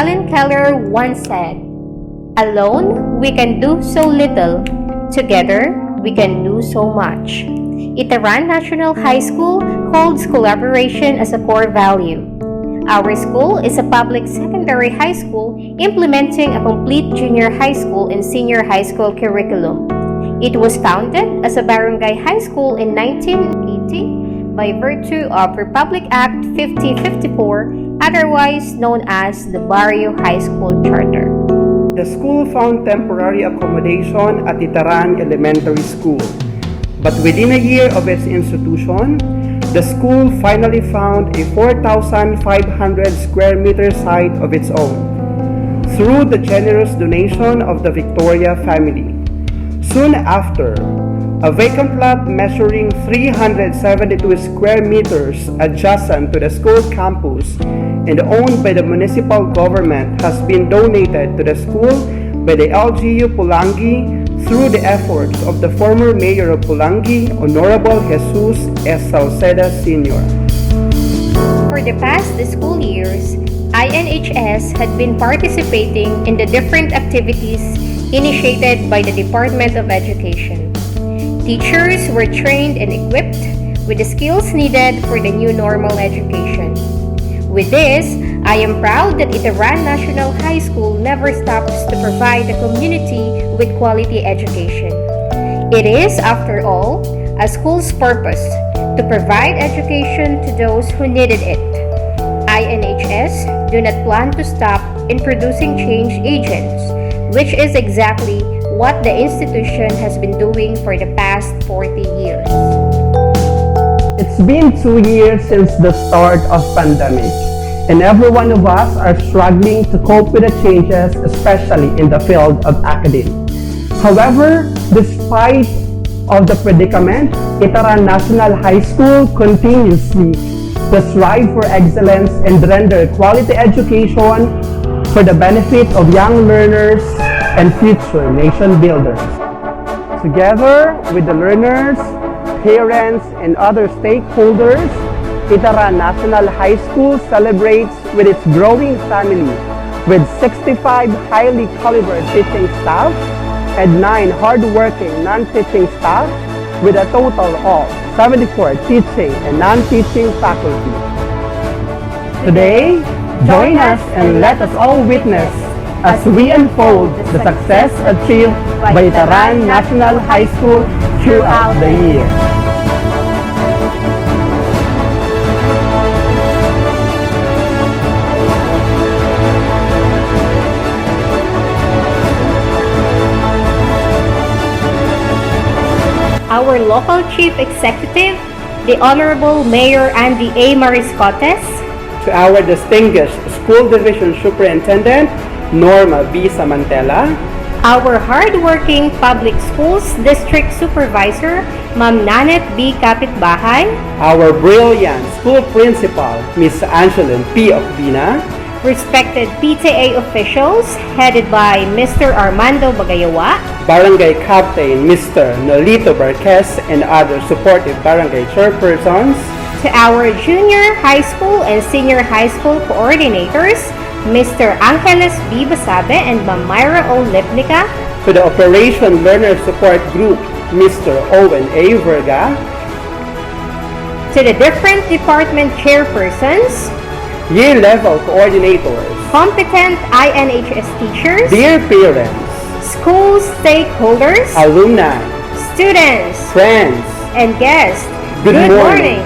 Helen Keller once said, "Alone, we can do so little. Together, we can do so much." Itaran National High School holds collaboration as a core value. Our school is a public secondary high school implementing a complete junior high school and senior high school curriculum. It was founded as a barangay high school in 1980 by virtue of Republic Act 5054, otherwise known as the Barrio High School Charter. The school found temporary accommodation at Itaran Elementary School, but within a year of its institution, the school finally found a 4,500 square meter site of its own through the generous donation of the Victoria family. Soon after, a vacant lot measuring 372 square meters adjacent to the school campus and owned by the municipal government has been donated to the school by the LGU Pulangi through the efforts of the former mayor of Pulangi, Honorable Jesus S. Salceda Sr. For the past school years, INHS had been participating in the different activities initiated by the Department of Education. Teachers were trained and equipped with the skills needed for the new normal education. With this, I am proud that Itaran National High School never stops to provide the community with quality education. It is, after all, a school's purpose to provide education to those who needed it. INHS do not plan to stop in producing change agents, which is exactly what the institution has been doing for the past 40 years. It's been 2 years since the start of pandemic, and every one of us are struggling to cope with the changes, especially in the field of academia. However, despite of the predicament, Itaran National High School continuously to strive for excellence and render quality education for the benefit of young learners and future nation builders. Together with the learners, parents, and other stakeholders, Itaran National High School celebrates with its growing family with 65 highly caliber teaching staff and 9 hardworking non-teaching staff with a total of 74 teaching and non-teaching faculty. Today, join us and let us all witness as we unfold the success achieved by Itaran National High School throughout the year. Our local Chief Executive, the Honorable Mayor Andy A. Mariscotes, To our distinguished School Division Superintendent, Norma B. Samantela, our hardworking Public Schools District Supervisor, Ma'am Nanet B. Kapitbahay, our brilliant School Principal, Miss Angeline P. Ocbina, respected PTA officials headed by Mr. Armando Bagayawa, Barangay Captain Mr. Nolito Barquez, and other supportive barangay chairpersons, to our junior high school and senior high school coordinators, Mr. Angeles B. Basabe and Ma'am Myra O. Lipnica, to the Operation Learner Support Group, Mr. Owen A. Verga, to the different department chairpersons, year-level coordinators, competent INHS teachers, dear parents, school stakeholders, alumni, students, friends, and guests. Good morning.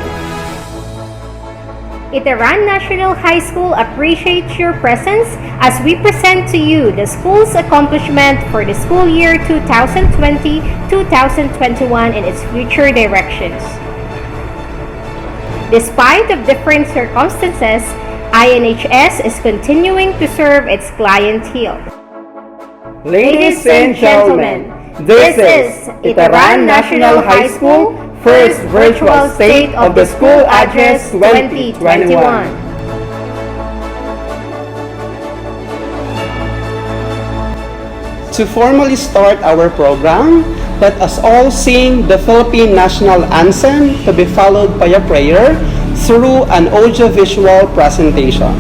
Itaran National High School appreciates your presence as we present to you the school's accomplishment for the school year 2020-2021 and its future directions. Despite of different circumstances, INHS is continuing to serve its clientele. Ladies and gentlemen, this is Itaran National High School First Virtual State of the School Address 2021. To formally start our program, let us all sing the Philippine National Anthem to be followed by a prayer through an audiovisual presentation.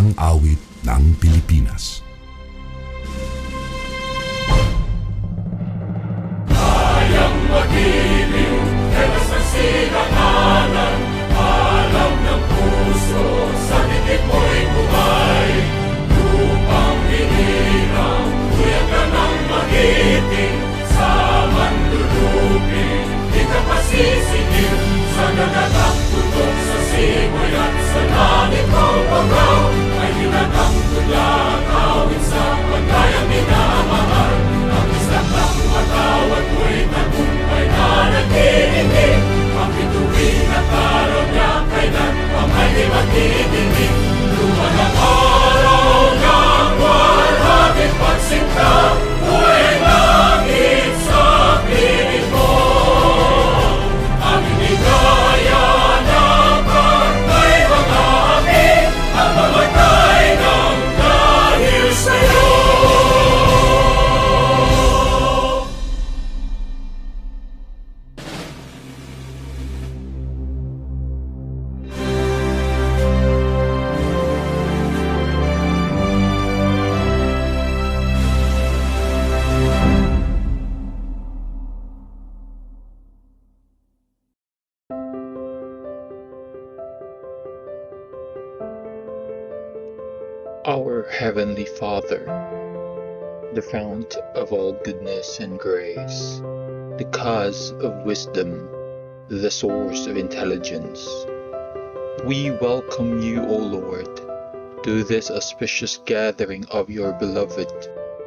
Isang awit ng Pilipinas. Kayang magiliw, telas ng silanganan, alam ng puso, sa dikit mo'y buhay. Lupang hinirang, tuyak ka ng magiting, sa manlulupin, di ka pasisingil, sa nagagang tutok sa simoy at sa langit mong pagaw, ay hinatang tulad, awit sa pagkayang minamahal. Ang isang ng matawad mo'y tagumpay na nagtitingin, ang bituin at araw niya kailan pang ay di magtitingin. Luman ang araw ng walhaging pagsinta, buhay langit sa piling mo. Ang inigaya ng pagkay mga amin, ang mamatay ng dahil sa'yo. Our Heavenly Father, the fount of all goodness and grace, the cause of wisdom, the source of intelligence, we welcome you, O Lord, to this auspicious gathering of your beloved,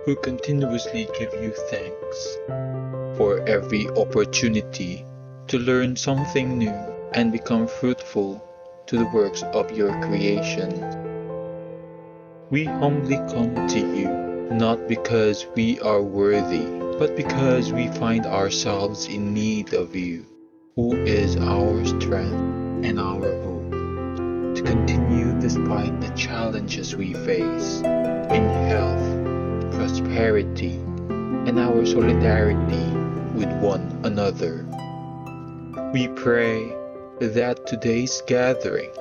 who continuously give you thanks for every opportunity to learn something new and become fruitful to the works of your creation. We humbly come to you, not because we are worthy, but because we find ourselves in need of you, who is our strength and our hope, to continue despite the challenges we face in health, prosperity, and our solidarity with one another. We pray that today's gathering,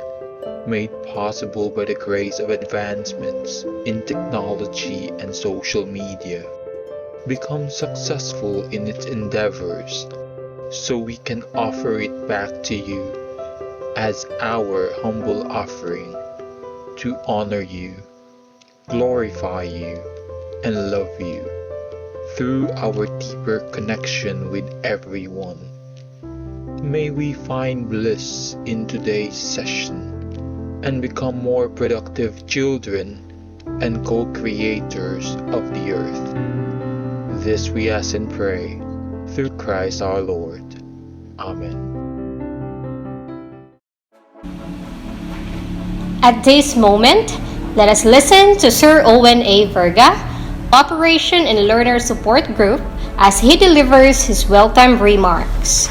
made possible by the grace of advancements in technology and social media, become successful in its endeavors, so we can offer it back to you as our humble offering to honor you, glorify you, and love you through our deeper connection with everyone. May we find bliss in today's session and become more productive children and co-creators of the earth. This we ask and pray through Christ our Lord. Amen. At this moment, let us listen to Sir Owen A. Verga, Operation and Learner Support Group, as he delivers his welcome remarks.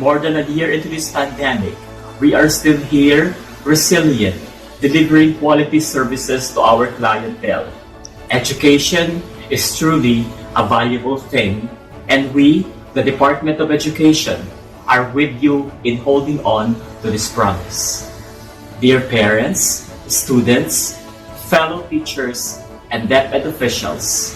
More than a year into this pandemic, we are still here, resilient, delivering quality services to our clientele. Education is truly a valuable thing, and we, the Department of Education, are with you in holding on to this promise. Dear parents, students, fellow teachers, and DepEd officials,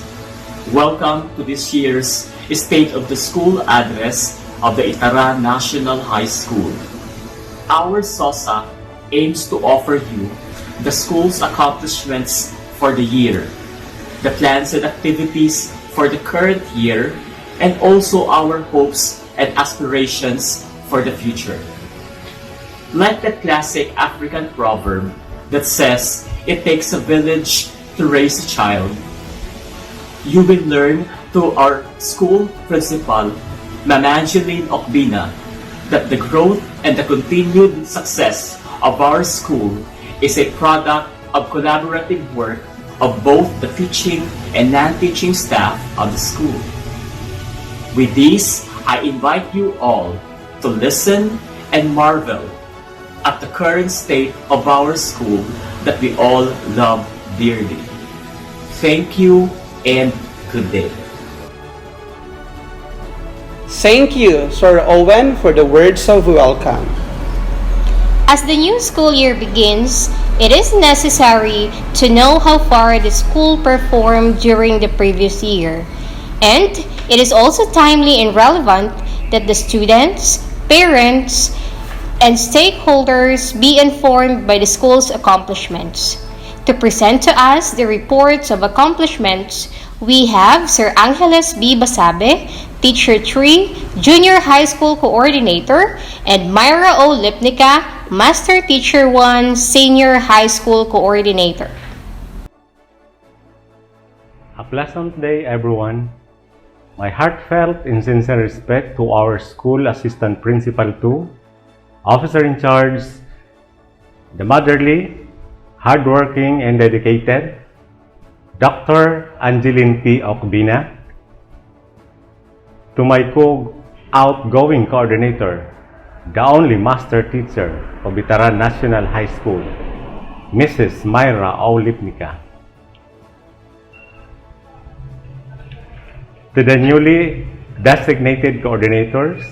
welcome to this year's State of the School address of the Itaran National High School. Our SOSA aims to offer you the school's accomplishments for the year, the plans and activities for the current year, and also our hopes and aspirations for the future. Like that classic African proverb that says, "It takes a village to raise a child," you will learn through our school principal, Ma'am Angeline Okbina, that the growth and the continued success of our school is a product of collaborative work of both the teaching and non-teaching staff of the school. With this, I invite you all to listen and marvel at the current state of our school that we all love dearly. Thank you and good day. Thank you, Sir Owen, for the words of welcome. As the new school year begins, it is necessary to know how far the school performed during the previous year. And it is also timely and relevant that the students, parents, and stakeholders be informed by the school's accomplishments. To present to us the reports of accomplishments, we have Sir Angeles B. Basabe, Teacher 3, Junior High School Coordinator, and Myra O. Lipnica, Master Teacher 1, Senior High School Coordinator. A pleasant day, everyone. My heartfelt and sincere respect to our school assistant principal 2, officer in charge, the motherly, hardworking and dedicated, Dr. Angeline P. Ocbina, to my outgoing coordinator, the only master teacher of Itaran National High School, Mrs. Myra O. Lipnica, to the newly designated coordinators,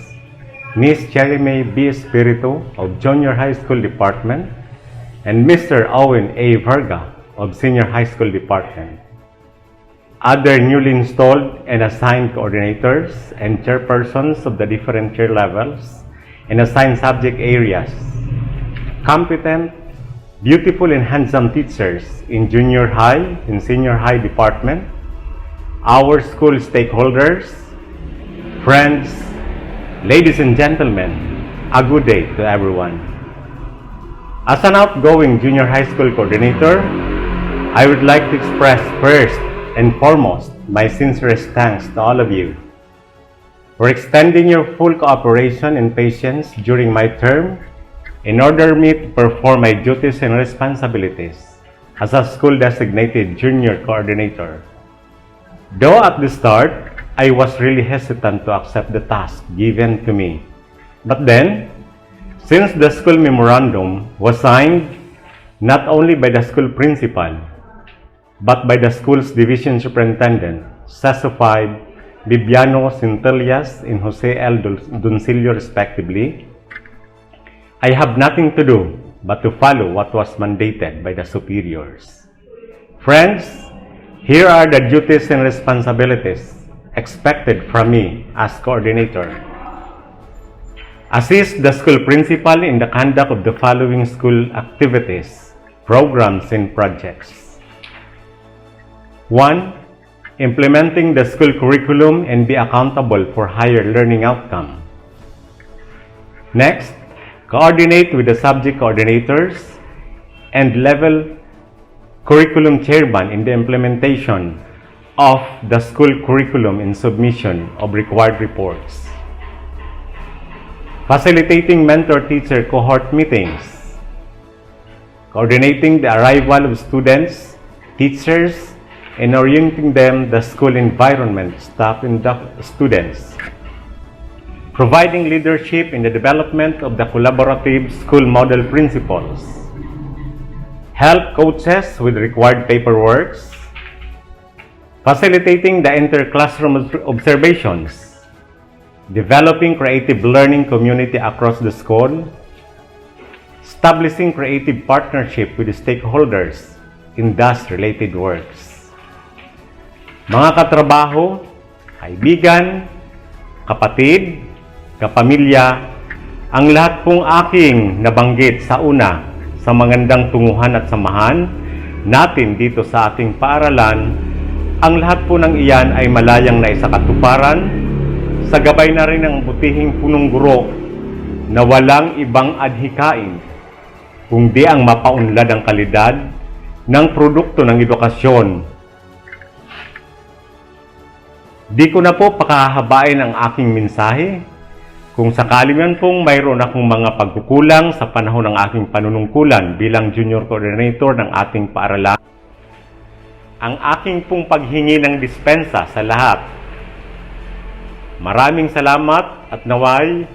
Ms. Cherry May B. Espiritu of Junior High School Department and Mr. Owen A. Varga of Senior High School Department, other newly installed and assigned coordinators and chairpersons of the different chair levels and assigned subject areas, competent, beautiful and handsome teachers in junior high and senior high department, our school stakeholders, friends, ladies and gentlemen, a good day to everyone. As an outgoing junior high school coordinator, I would like to express first and foremost my sincerest thanks to all of you for extending your full cooperation and patience during my term in order me to perform my duties and responsibilities as a school designated junior coordinator. Though at the start, I was really hesitant to accept the task given to me. But then, since the school memorandum was signed not only by the school principal, but by the school's division superintendent, SOSA 5, Bibiano Centellas and Jose L. Doncillo respectively, I have nothing to do but to follow what was mandated by the superiors. Friends, here are the duties and responsibilities expected from me as coordinator. Assist the school principal in the conduct of the following school activities, programs, and projects. 1. Implementing the school curriculum and be accountable for higher learning outcome. Next, coordinate with the subject coordinators and level curriculum chairman in the implementation of the school curriculum and submission of required reports. Facilitating mentor-teacher cohort meetings. Coordinating the arrival of students, teachers, and orienting them the school environment, staff, and students. Providing leadership in the development of the collaborative school model principles. Help coaches with required paperwork. Facilitating the inter-classroom observations. Developing creative learning community across the school. Establishing creative partnership with the stakeholders in thus related works. Mga katrabaho, kaibigan, kapatid, kapamilya, ang lahat pong aking nabanggit sa una sa magandang tunguhan at samahan natin dito sa ating paaralan, ang lahat po ng iyan ay malayang naisakatuparan sa gabay na rin ng butihing punong guro na walang ibang adhikain kundi ang mapaunlad ang kalidad ng produkto ng edukasyon. Di ko na po pakahabain ang aking mensahe. Kung sakali man pong mayroon akong mga pagkukulang sa panahon ng aking panunungkulan bilang junior coordinator ng ating paaralan, ang aking pong paghingi ng dispensa sa lahat. Maraming salamat at naway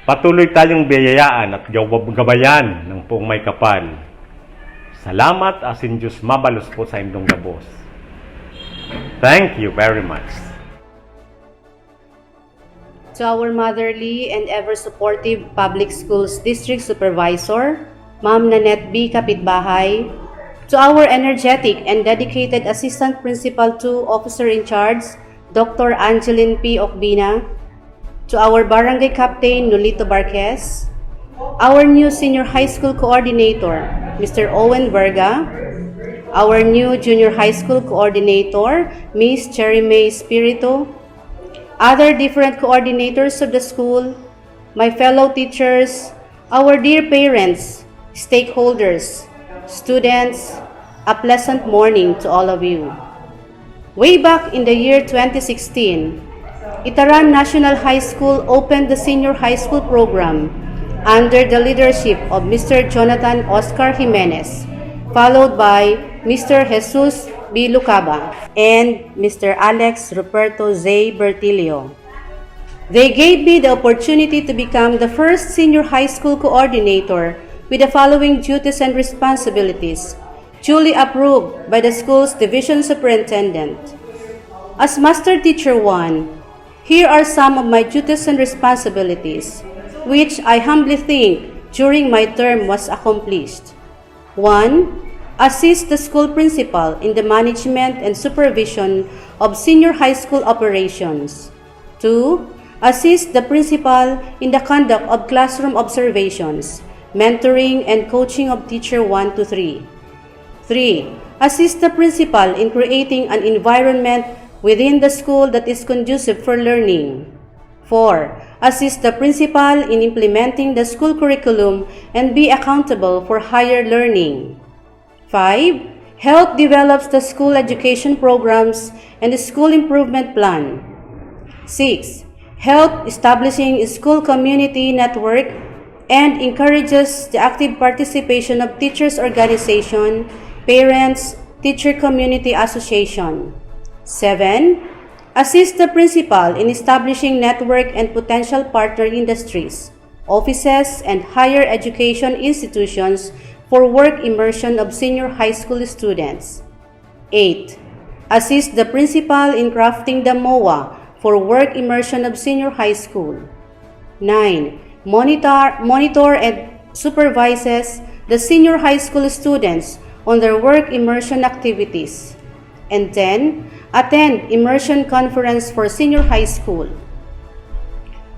patuloy tayong biyayaan at gabayan ng poong may kapal. Salamat asin Diyos mabalos po sa indong gabos. Thank you very much. to our motherly and ever-supportive Public Schools District Supervisor, Ma'am Nanette B. Kapitbahay, to our energetic and dedicated Assistant Principal 2 Officer in Charge, Dr. Angeline P. Ocbina, to our Barangay Captain Nolito Barquez, our new Senior High School Coordinator, Mr. Owen Verga, our new Junior High School Coordinator, Miss Cherry May Spirito, other different coordinators of the school, my fellow teachers, our dear parents, stakeholders, students, a pleasant morning to all of you. Way back in the year 2016, Itaran National High School opened the Senior High School program under the leadership of Mr. Jonathan Oscar Jimenez, followed by Mr. Jesus B. Lucaba and Mr. Alex Roberto Z. Bertilio. They gave me the opportunity to become the first senior high school coordinator with the following duties and responsibilities, duly approved by the school's division superintendent. As Master Teacher 1, here are some of my duties and responsibilities, which I humbly think during my term was accomplished. 1. Assist the school principal in the management and supervision of senior high school operations. 2. Assist the principal in the conduct of classroom observations, mentoring and coaching of teacher 1 to 3. 3. Assist the principal in creating an environment within the school that is conducive for learning. 4. Assist the principal in implementing the school curriculum and be accountable for higher learning. 5. Help develops the school education programs and the school improvement plan. 6. Help establishing a school community network and encourages the active participation of teachers' organization, parents, teacher community association. 7. Assist the principal in establishing network and potential partner industries, offices, and higher education institutions for work immersion of senior high school students. 8. Assist the principal in crafting the MOA for work immersion of senior high school. 9. Monitor and supervises the senior high school students on their work immersion activities. And 10. Attend immersion conference for senior high school.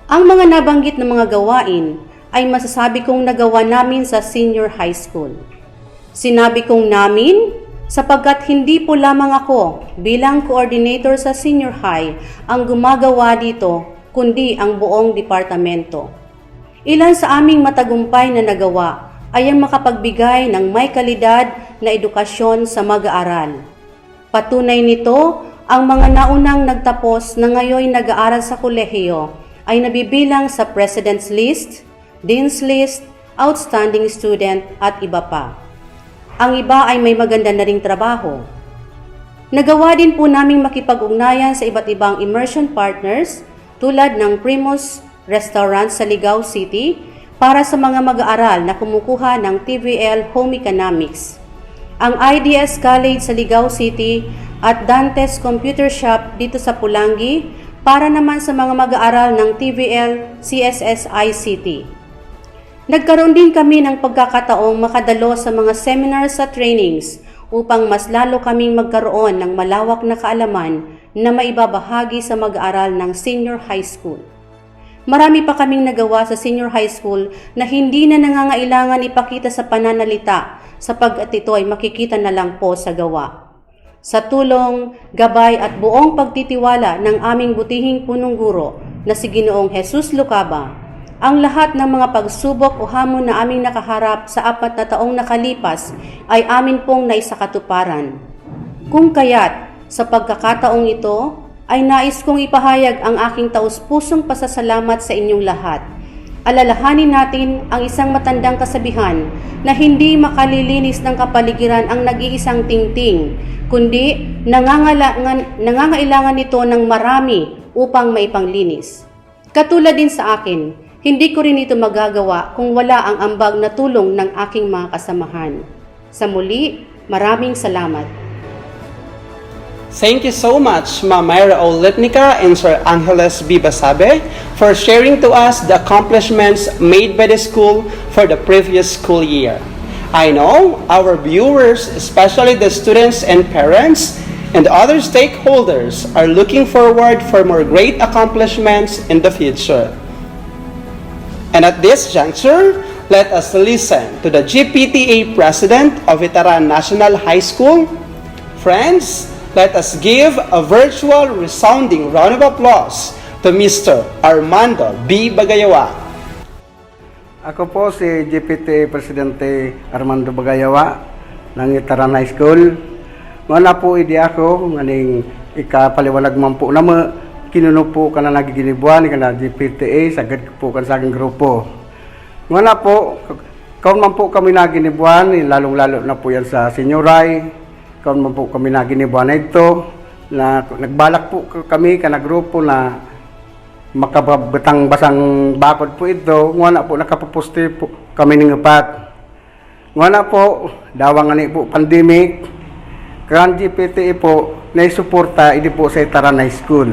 Ang mga nabanggit na mga gawain ay masasabi kong nagawa namin sa senior high school. Sinabi kong namin sapagkat hindi po lamang ako bilang coordinator sa senior high ang gumagawa dito, kundi ang buong departamento. Ilan sa aming matagumpay na nagawa ay ang makapagbigay ng may kalidad na edukasyon sa mag-aaral. Patunay nito, ang mga naunang nagtapos na ngayon nag-aaral sa kolehiyo ay nabibilang sa President's List, Dean's List, Outstanding Student at iba pa. Ang iba ay may maganda na ring trabaho. Nagawa din po naming makipag-ugnayan sa iba't ibang immersion partners tulad ng Primus Restaurant sa Ligao City para sa mga mag-aaral na kumukuha ng TVL Home Economics, ang IDS College sa Ligao City at Dantes Computer Shop dito sa Pulangi para naman sa mga mag-aaral ng TVL CSS ICT. Nagkaroon din kami ng pagkakataong makadalo sa mga seminars at trainings upang mas lalo kaming magkaroon ng malawak na kaalaman na maibabahagi sa mag-aaral ng senior high school. Marami pa kaming nagawa sa senior high school na hindi na nangangailangan ipakita sa pananalita sapagkat ito ay makikita na lang po sa gawa. Sa tulong, gabay at buong pagtitiwala ng aming butihing punong guro na si Ginoong Jesus Lucaba, ang lahat ng mga pagsubok o hamon na aming nakaharap sa 4 na taong nakalipas ay amin pong naisakatuparan. Kung kaya't, sa pagkakataong ito, ay nais kong ipahayag ang aking taus-pusong pasasalamat sa inyong lahat. Alalahanin natin ang isang matandang kasabihan na hindi makalilinis ng kapaligiran ang nag-iisang tingting, kundi nangangailangan nito ng marami upang maipanglinis. Katulad din sa akin, hindi ko rin ito magagawa kung wala ang ambag na tulong ng aking mga kasamahan. Sa muli, maraming salamat. Thank you so much, Ma'am Myra O. Lipnica and Sir Angeles B. Basabe, for sharing to us the accomplishments made by the school for the previous school year. I know our viewers, especially the students and parents, and other stakeholders are looking forward for more great accomplishments in the future. And at this juncture, let us listen to the GPTA President of Itaran National High School. Friends, let us give a virtual resounding round of applause to Mr. Armando B. Bagayawa. Ako po si GPT Presidente Armando Bagayawa ng Itaran High School. Wala po idi ako nganing ikapaliwanag man po na kinuno po ka na nagiginibuan ka na GPTA sagad po kan sa aking grupo. Wala po kaun man po kami naginibuan lalong-lalo na po yan sa senioray. Kaun man po kami naginibuan na ito na nagbalak po kami ka na grupo na makababetang basang bakod po ito, ngana po nakapaposte po kami ng upat. Ngana po, dawangan po pandemic, kan GPTA po, naisuporta hindi po sa Itaran High School.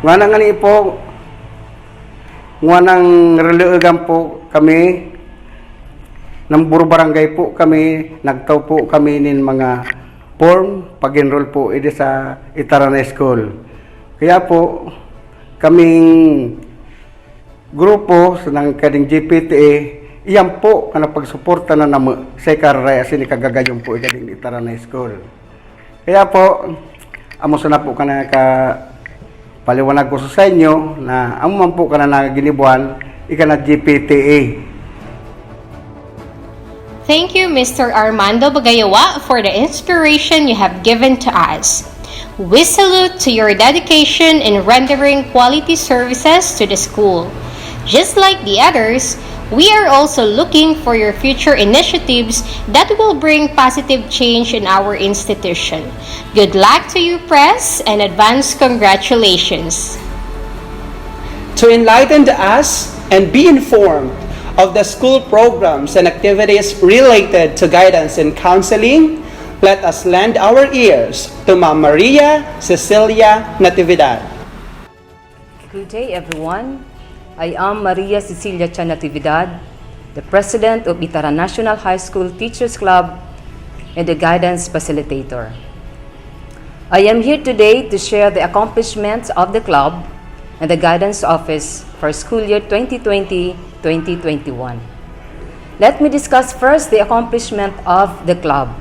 Ngana nga po, nganang reluagan po kami, ng buro barangay po kami, nagtaw po kami nin mga form, pag-enroll po ito sa Itaran High School. Kaya po, kaming grupo sa ng kading GPTA, iyan po na pagsuporta na naman sa karaya sini kagagayong po kading Itaran High School. Kaya po, amo na po ka na paliwanag ko sa inyo na amo man po ka na naginibuan, ika na GPTA. Thank you, Mr. Armando Bagayawa, for the inspiration you have given to us. We salute to your dedication in rendering quality services to the school. Just like the others, we are also looking for your future initiatives that will bring positive change in our institution. Good luck to you, Press, and advance congratulations. To enlighten us and be informed of the school programs and activities related to guidance and counseling, let us lend our ears to Ma'am Maria Cecilia Natividad. Good day, everyone. I am Maria Cecilia Natividad, the President of Itaran National High School Teachers Club and the Guidance Facilitator. I am here today to share the accomplishments of the club and the Guidance Office for school year 2020-2021. Let me discuss first the accomplishment of the club.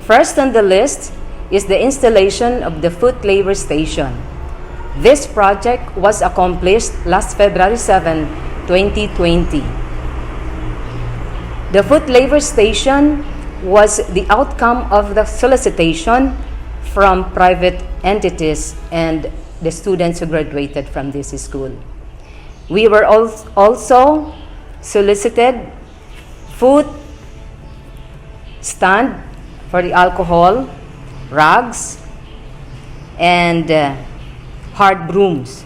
First on the list is the installation of the food labor station. This project was accomplished last February 7, 2020. The food labor station was the outcome of the solicitation from private entities and the students who graduated from this school. We were also solicited food stand for the alcohol, rugs, and hard brooms.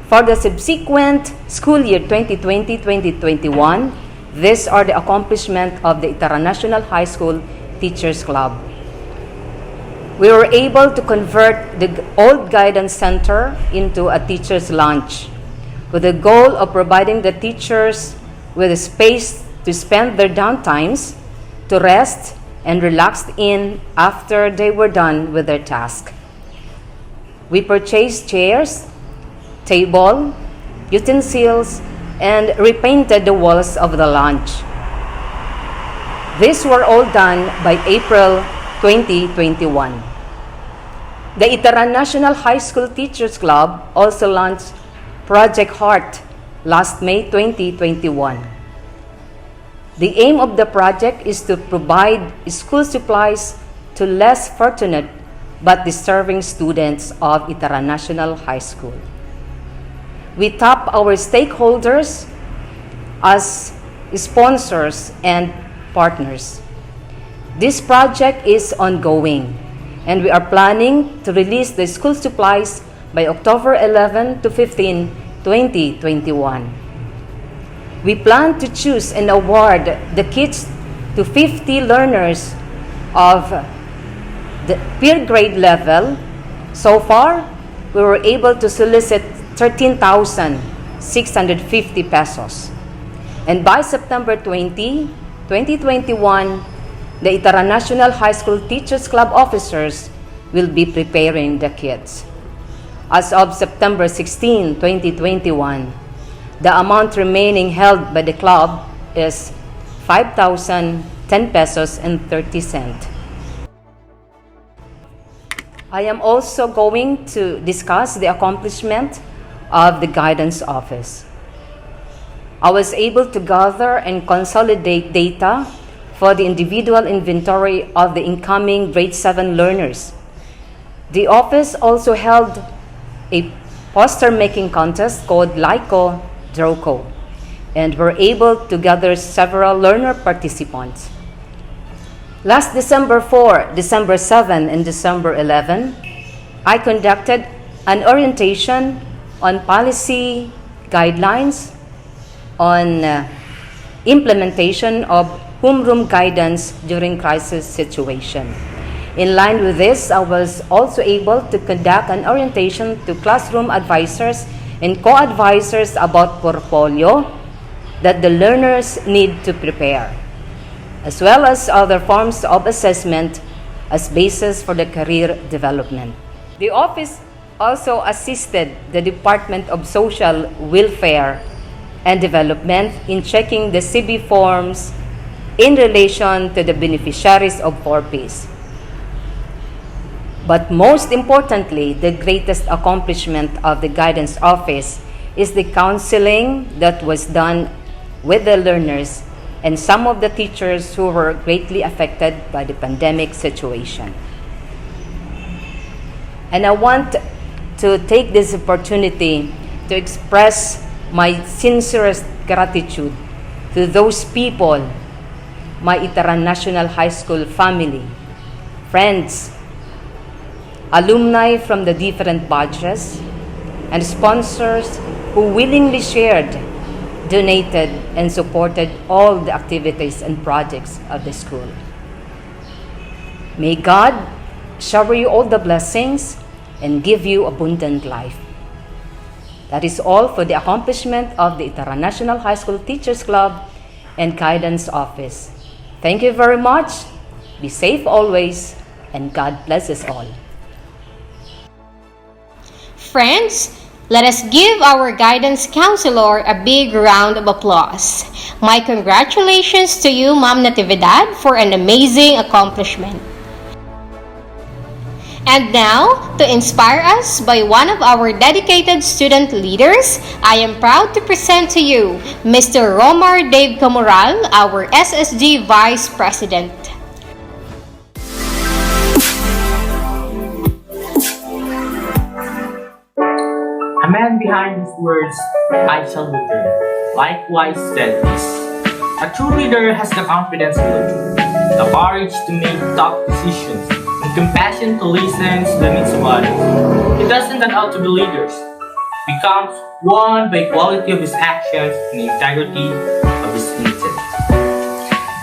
For the subsequent school year 2020-2021, these are the accomplishments of the Itaran National High School Teachers Club. We were able to convert the old guidance center into a teacher's lounge with the goal of providing the teachers with a space to spend their downtimes, to rest and relax in after they were done with their task. We purchased chairs, table, utensils, and repainted the walls of the lounge. These were all done by April 2021. The Itaran National High School Teachers Club also launched Project Heart last May 2021. The aim of the project is to provide school supplies to less fortunate but deserving students of Itaran National High School. We tap our stakeholders as sponsors and partners. This project is ongoing, and we are planning to release the school supplies by October 11 to 15, 2021. We plan to choose and award the kits to 50 learners of the peer grade level, so far, we were able to solicit 13,650 pesos. And by September 2021, the Itaran National High School Teachers Club officers will be preparing the kids. As of September 16, 2021, the amount remaining held by the club is 5,010 pesos and 30 cents. I am also going to discuss the accomplishment of the guidance office. I was able to gather and consolidate data for the individual inventory of the incoming grade 7 learners. The office also held a poster making contest called Laiko Droko, and were able to gather several learner participants. Last December 4, December 7, and December 11, I conducted an orientation on policy guidelines on implementation of homeroom guidance during crisis situation. In line with this, I was also able to conduct an orientation to classroom advisors and co-advisors about portfolio that the learners need to prepare, as well as other forms of assessment as basis for the career development. The office also assisted the Department of Social Welfare and Development in checking the CB forms in relation to the beneficiaries of 4Ps. But most importantly, the greatest accomplishment of the guidance office is the counseling that was done with the learners and some of the teachers who were greatly affected by the pandemic situation. And I want to take this opportunity to express my sincerest gratitude to those people, my Itaran National High School family, friends, alumni from the different batches, and sponsors who willingly shared, donated, and supported all the activities and projects of the school. May God shower you all the blessings and give you abundant life. That is all for the accomplishment of the Itaran National High School Teachers Club and Guidance Office. Thank you very much. Be safe always, and God bless us all. Friends, let us give our guidance counselor a big round of applause. My congratulations to you, Ma'am Natividad, for an amazing accomplishment. And now, to inspire us by one of our dedicated student leaders, I am proud to present to you Mr. Romar Dave Camoral, our SSG Vice President. A man behind his words, I shall return, likewise said this. A true leader has the confidence to lead, the courage to make tough decisions, and compassion to listen to the needs of others. He doesn't cut out to be leaders. He becomes one by quality of his actions and the integrity of his intent.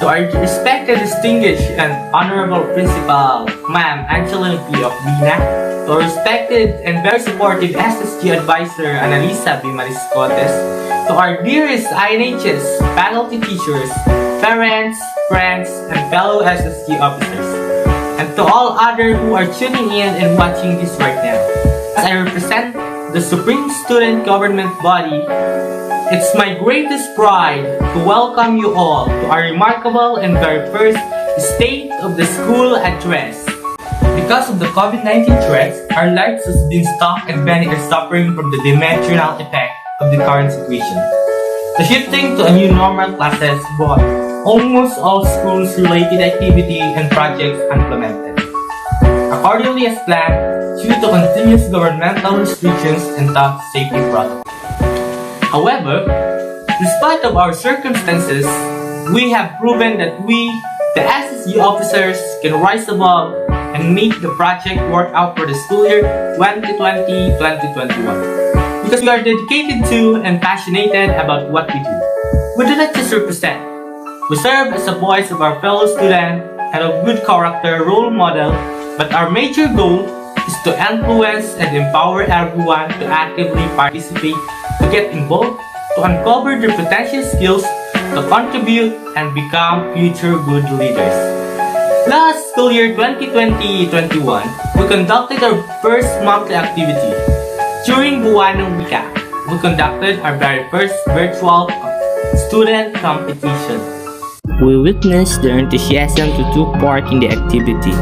To our respected, distinguished, and honorable principal, Ma'am Angeline P. of Bina, to our respected and very supportive SSG advisor, Analisa B. Mariscotes, to our dearest INHS faculty teachers, parents, friends, and fellow SSG officers, and to all others who are tuning in and watching this right now. As I represent the Supreme Student Government Body, it's my greatest pride to welcome you all to our remarkable and very first State of the School Address. Because of the COVID-19 threats, our lives has been stopped and many are suffering from the detrimental effect of the current situation. The shifting to a new normal classes brought almost all schools-related activity and projects implemented, accordingly as planned due to continuous governmental restrictions and tough safety protocols. However, despite of our circumstances, we have proven that we, the SSU officers, can rise above and make the project work out for the school year 2020-2021. Because we are dedicated to and passionate about what we do. We do not just represent. We serve as a voice of our fellow student and a good character role model But our major goal is to influence and empower everyone to actively participate, to get involved, to uncover their potential skills, to contribute and become future good leaders. Last school year 2020-21, we conducted our first monthly activity. During Buwan ng Wika, we conducted our very first virtual student competition. We witnessed their enthusiasm to take part in the activity.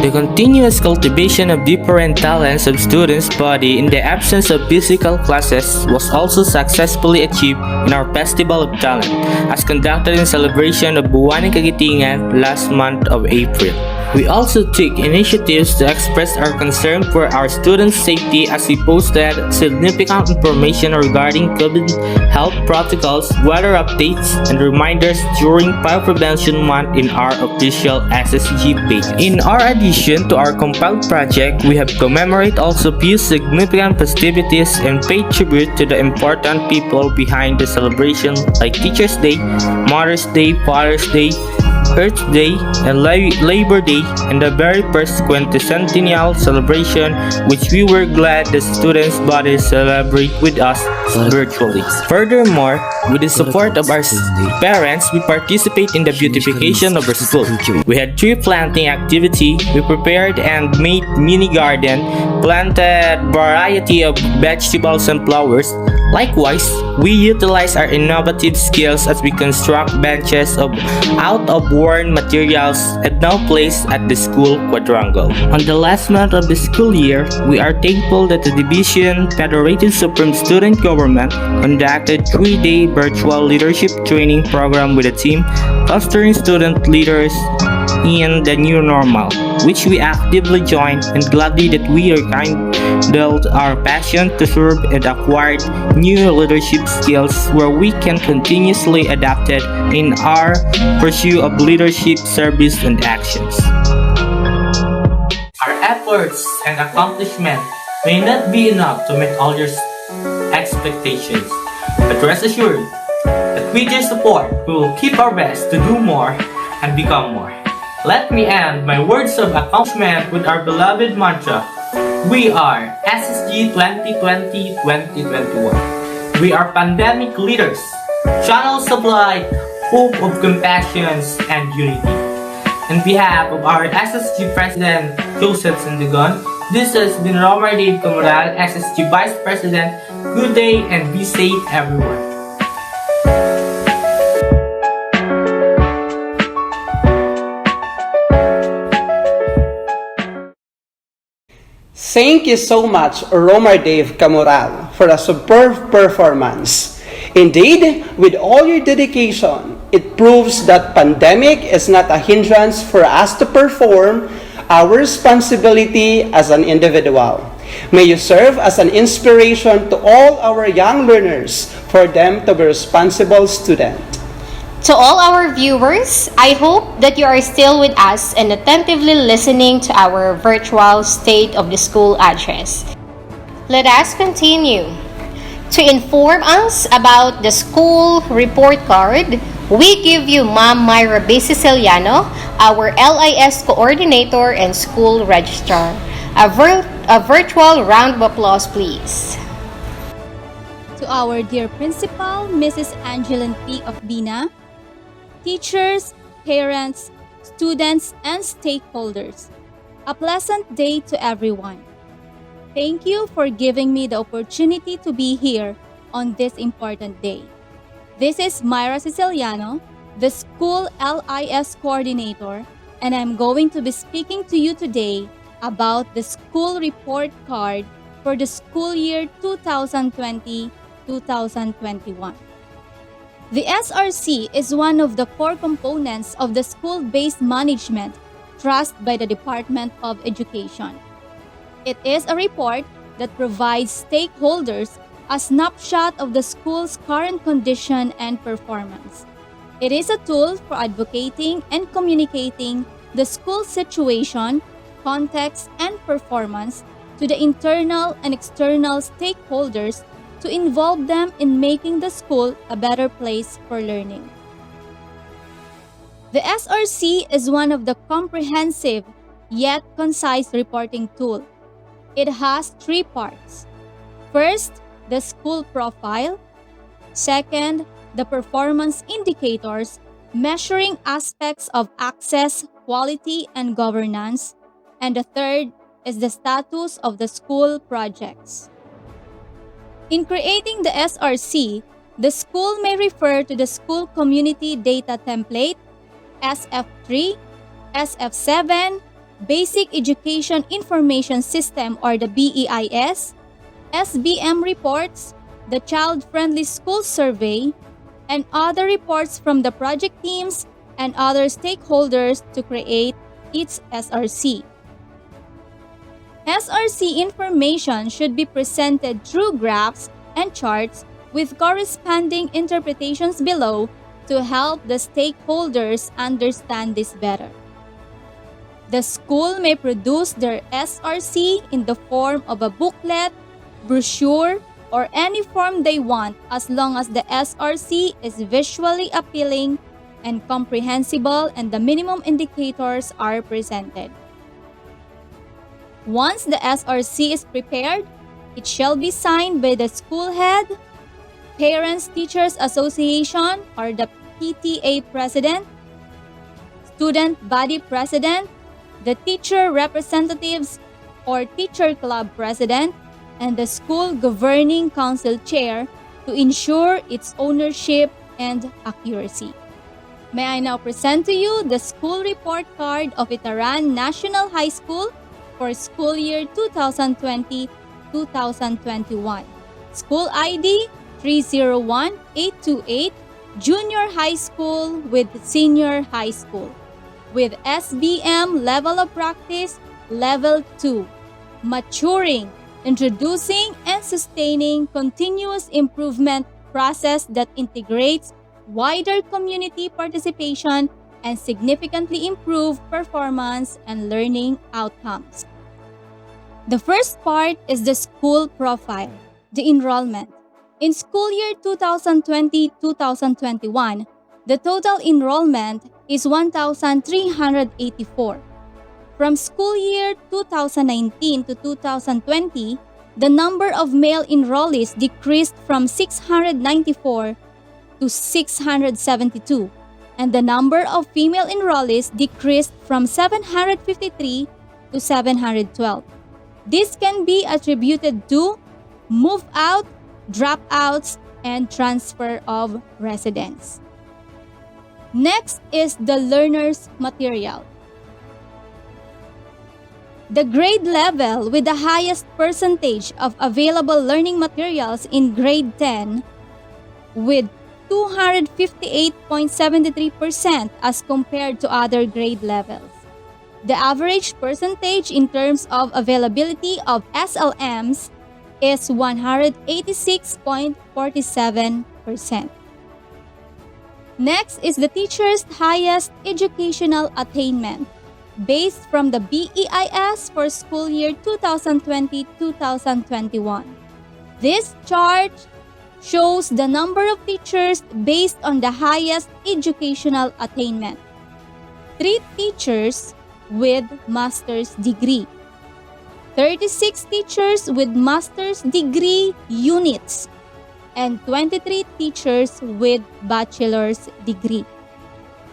The continuous cultivation of different talents of students' body in the absence of physical classes was also successfully achieved in our Festival of Talent, as conducted in celebration of Buwan ng Kagitingan last month of April. We also took initiatives to express our concern for our students' safety as we posted significant information regarding COVID health protocols, weather updates, and reminders during Fire Prevention Month in our official SSG page. In our addition to our compound project, we have commemorated also few significant festivities and paid tribute to the important people behind the celebration like Teachers' Day, Mother's Day, Father's Day, Earth Day, and Labor Day, and the very first quinticentennial celebration, which we were glad the students' bodies celebrate with us virtually. Furthermore, with the support of our parents, we participate in the beautification of our school. We had tree planting activity, we prepared and made mini garden, planted variety of vegetables and flowers. Likewise, we utilize our innovative skills as we construct benches out of worn materials and now placed at the school quadrangle. On the last month of the school year, we are thankful that the Division Federated Supreme Student Government conducted 3-day virtual leadership training program with a team fostering student leaders in the new normal, which we actively joined and gladly that we rekindled our passion to serve and acquired new leadership skills where we can continuously adapt it in our pursuit of leadership, service, and actions. Our efforts and accomplishments may not be enough to meet all your expectations, but rest assured that with your support, we will keep our best to do more and become more. Let me end my words of accomplishment with our beloved mantra. We are SSG 2020-2021. We are pandemic leaders, channels of light, hope of compassion and unity. On behalf of our SSG President Joseph Sandigon, this has been Romar Dave Camoral, SSG Vice President. Good day and be safe, everyone. Thank you so much, Romar Dave Camoral, for a superb performance. Indeed, with all your dedication, it proves that pandemic is not a hindrance for us to perform our responsibility as an individual. May you serve as an inspiration to all our young learners for them to be responsible students. To all our viewers, I hope that you are still with us and attentively listening to our virtual State of the School address. Let us continue. To inform us about the school report card, we give you Ma'am Myra B. Siciliano, our LIS coordinator and school registrar. A virtual round of applause, please. To our dear principal, Mrs. Angeline P. of Bina, teachers, parents, students, and stakeholders, a pleasant day to everyone. Thank you for giving me the opportunity to be here on this important day. This is Myra Siciliano, the school LIS coordinator, and I'm going to be speaking to you today about the school report card for the school year 2020-2021. The SRC is one of the core components of the school-based management trust by the Department of Education. It is a report that provides stakeholders a snapshot of the school's current condition and performance. It is a tool for advocating and communicating the school situation, context, and performance to the internal and external stakeholders to involve them in making the school a better place for learning. The SRC is one of the comprehensive yet concise reporting tool. It has 3 parts. First, the school profile. Second, the performance indicators measuring aspects of access, quality, and governance. And the third is the status of the school projects. In creating the SRC, the school may refer to the School Community Data Template, SF3, SF7, Basic Education Information System or the BEIS, SBM reports, the Child Friendly School Survey, and other reports from the project teams and other stakeholders to create its SRC. SRC information should be presented through graphs and charts with corresponding interpretations below to help the stakeholders understand this better. The school may produce their SRC in the form of a booklet, brochure, or any form they want as long as the SRC is visually appealing and comprehensible and the minimum indicators are presented. Once the SRC is prepared, it shall be signed by the school head, Parents Teachers Association or the PTA President, Student Body President, the teacher representatives or teacher club president, and the school governing council chair to ensure its ownership and accuracy. May I now present to you the school report card of Itaran National High School for school year 2020-2021. School ID 301828, Junior High School with Senior High School, with SBM Level of Practice Level 2, maturing, introducing, and sustaining continuous improvement process that integrates wider community participation and significantly improve performance and learning outcomes. The first part is the school profile, the enrollment. In school year 2020-2021, the total enrollment is 1,384. From school year 2019 to 2020, the number of male enrollees decreased from 694 to 672, and the number of female enrollees decreased from 753 to 712. This can be attributed to move out, dropouts, and transfer of residents. Next is the learner's material. The grade level with the highest percentage of available learning materials in grade 10 with 258.73% as compared to other grade levels. The average percentage in terms of availability of SLMs is 186.47%. Next is the teacher's highest educational attainment based from the BEIS for school year 2020-2021. This chart shows the number of teachers based on the highest educational attainment. 3 teachers with master's degree, 36 teachers with master's degree units, and 23 teachers with bachelor's degree.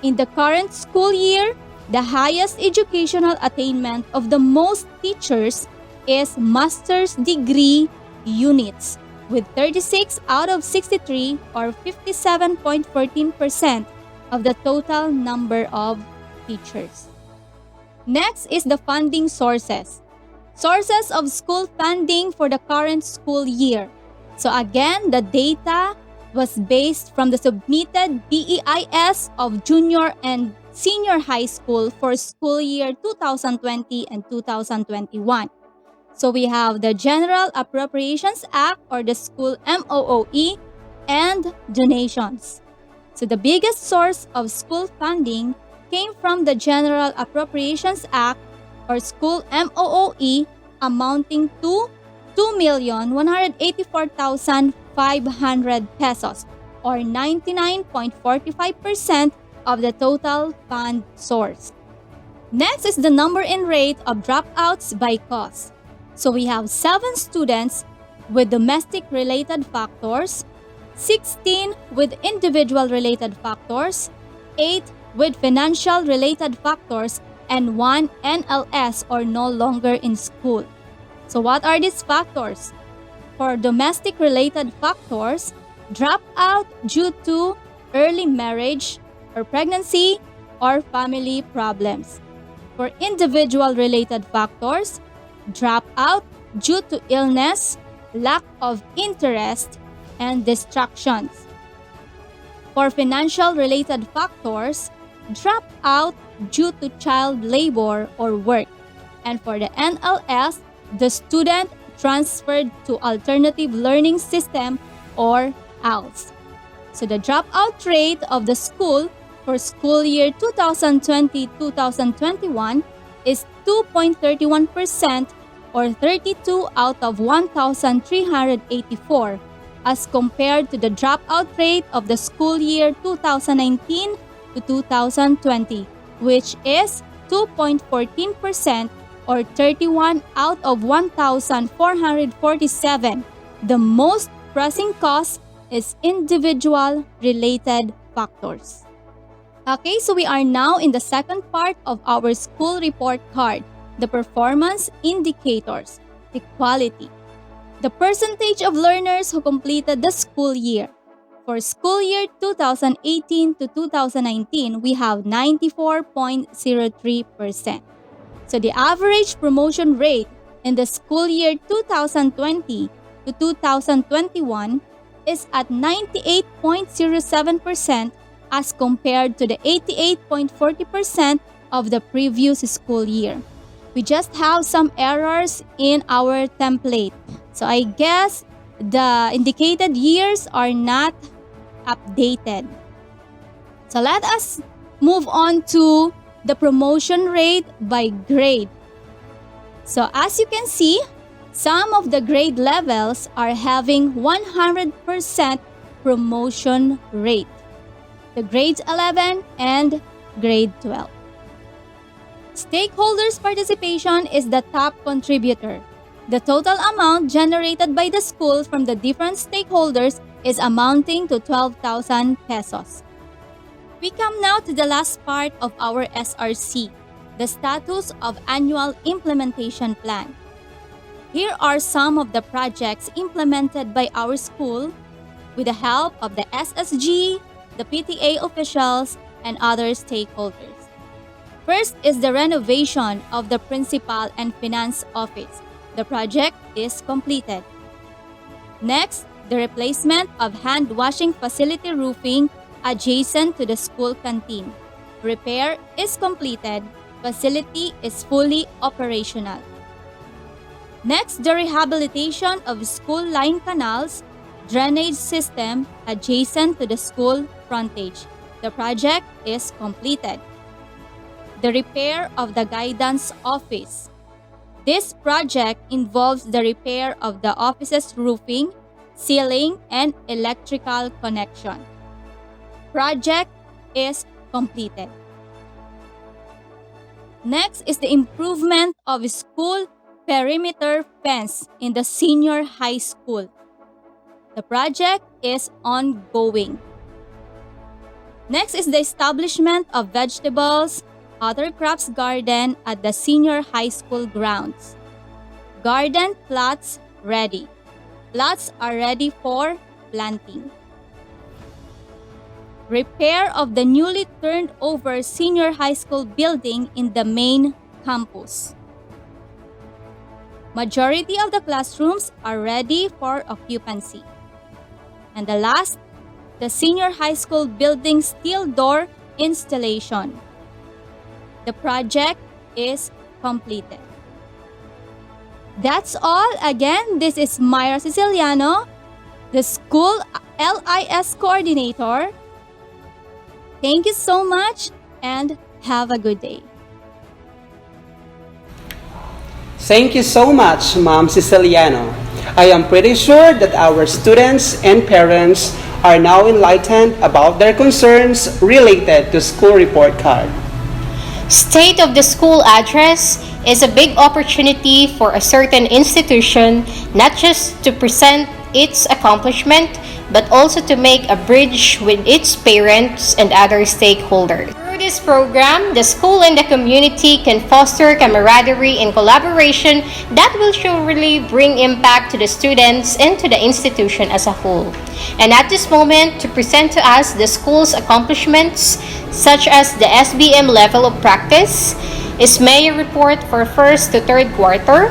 In the current school year, the highest educational attainment of the most teachers is master's degree units, with 36 out of 63 or 57.14% of the total number of teachers. Next is the funding sources. Sources of school funding for the current school year. So again, the data was based from the submitted BEIS of junior and senior high school for school year 2020 and 2021. So we have the General Appropriations Act or the school MOOE and donations. So the biggest source of school funding came from the General Appropriations Act or school MOOE amounting to 2,184,500 pesos or 99.45% of the total fund source. Next is the number and rate of dropouts by cause. So we have 7 students with domestic-related factors, 16 with individual-related factors, 8 with financial-related factors, and 1 NLS or no longer in school. So what are these factors? For domestic-related factors, dropout due to early marriage or pregnancy or family problems. For individual-related factors, dropout due to illness, lack of interest, and distractions. For financial-related factors, dropout due to child labor or work. And for the NLS, the student transferred to alternative learning system or ALS. So the dropout rate of the school for school year 2020-2021 is 2.31% or 32 out of 1,384 as compared to the dropout rate of the school year 2019 to 2020, which is 2.14% or 31 out of 1,447. The most pressing cause is individual-related factors. Okay, so we are now in the second part of our school report card, the performance indicators, the quality. The percentage of learners who completed the school year. For school year 2018 to 2019, we have 94.03%. So the average promotion rate in the school year 2020 to 2021 is at 98.07% as compared to the 88.40% of the previous school year. We just have some errors in our template. So I guess the indicated years are not updated. So let us move on to the promotion rate by grade. So as you can see, some of the grade levels are having 100% promotion rate. The grades 11 and grade 12. Stakeholders' participation is the top contributor. The total amount generated by the school from the different stakeholders is amounting to 12,000 pesos. We come now to the last part of our SRC, the status of annual implementation plan. Here are some of the projects implemented by our school with the help of the SSG, the PTA officials, and other stakeholders. First is the renovation of the principal and finance office. The project is completed. Next, the replacement of hand washing facility roofing adjacent to the school canteen. Repair is completed. Facility is fully operational. Next, the rehabilitation of school line canals, drainage system adjacent to the school frontage. The project is completed. The repair of the guidance office. This project involves the repair of the office's roofing, ceiling, and electrical connection. Project is completed. Next is the improvement of school perimeter fence in the senior high school. The project is ongoing. Next is the establishment of vegetables, other crops garden at the senior high school grounds. Garden plots ready. Plots are ready for planting. Repair of the newly turned over senior high school building in the main campus. Majority of the classrooms are ready for occupancy. And the last, the senior high school building steel door installation. The project is completed. That's all. Again, this is Myra Siciliano, the school LIS coordinator. Thank you so much and have a good day. Thank you so much, Ma'am Siciliano. I am pretty sure that our students and parents are now enlightened about their concerns related to school report card. State of the school address is a big opportunity for a certain institution not just to present its accomplishment but also to make a bridge with its parents and other stakeholders. Through this program, the school and the community can foster camaraderie and collaboration that will surely bring impact to the students and to the institution as a whole. And at this moment, to present to us the school's accomplishments, such as the SBM level of practice, is Mayor Report for first to third quarter,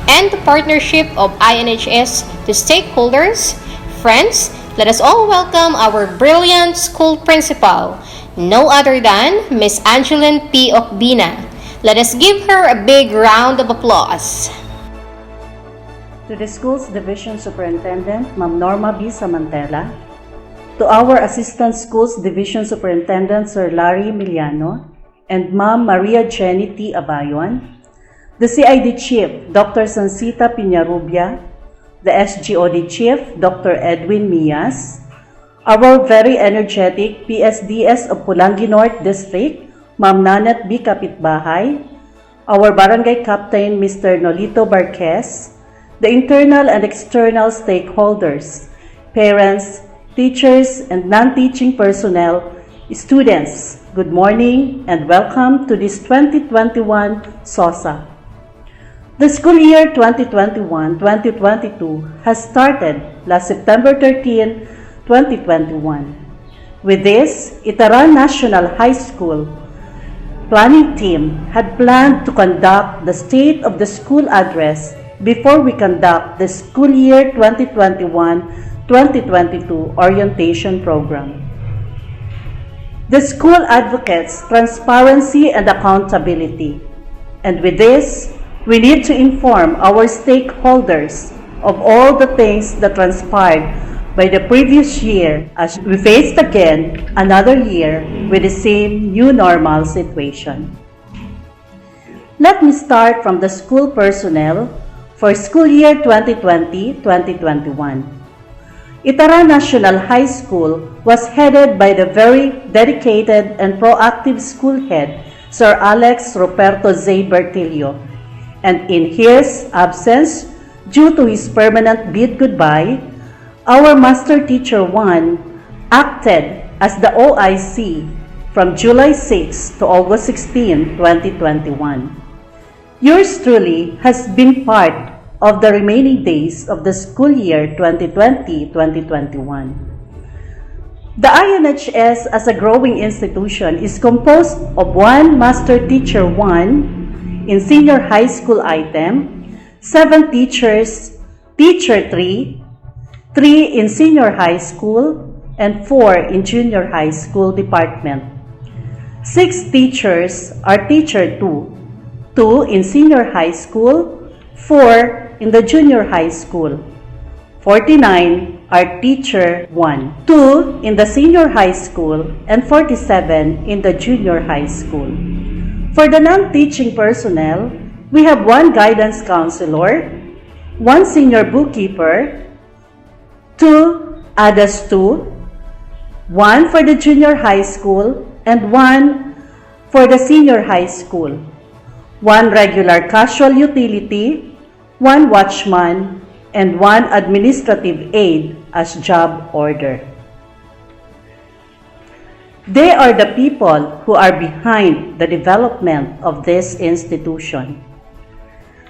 and the partnership of INHS to stakeholders, friends, let us all welcome our brilliant school principal, no other than Miss Angeline P. Ocbina. Let us give her a big round of applause. To the school's division superintendent, Ma'am Norma B. Samantela. To our assistant schools division superintendent, Sir Larry Miliano, and Ma'am Maria Jenny T. Abayon. The CID chief, Dr. Sansita Piñarubia. The SGOD chief, Dr. Edwin Mias. Our very energetic PSDS of Pulangi North District, Ma'am Nanat B. Kapitbahay. Our barangay captain, Mr. Nolito Barquez. The internal and external stakeholders, parents, teachers, and non-teaching personnel, students, good morning and welcome to this 2021 SOSA. The school year 2021-2022 has started last September 13, 2021. With this, Itaran National High School planning team had planned to conduct the State of the School Address before we conduct the school year 2021-2022 orientation program. The school advocates transparency and accountability, and with this, we need to inform our stakeholders of all the things that transpired by the previous year as we faced again another year with the same new normal situation. Let me start from the school personnel for school year 2020-2021. Itaran National High School was headed by the very dedicated and proactive school head, Sir Alex Roberto Z. Bertillo, and in his absence, due to his permanent bid goodbye, our Master Teacher 1 acted as the OIC from July 6 to August 16, 2021. Yours truly has been part of the remaining days of the school year 2020-2021. The INHS as a growing institution is composed of one Master Teacher 1 in senior high school item, 7 teachers, Teacher 3, 3 in senior high school, and 4 in junior high school department. 6 teachers are Teacher 2, 2 in senior high school, 4 in the junior high school. 49 are Teacher 1, 2 in the senior high school, and 47 in the junior high school. For the non-teaching personnel, we have 1 guidance counselor, 1 senior bookkeeper, 2 ADAS 2, 1 for the junior high school, and 1 for the senior high school, 1 regular casual utility, 1 watchman, and 1 administrative aide as job order. They are the people who are behind the development of this institution.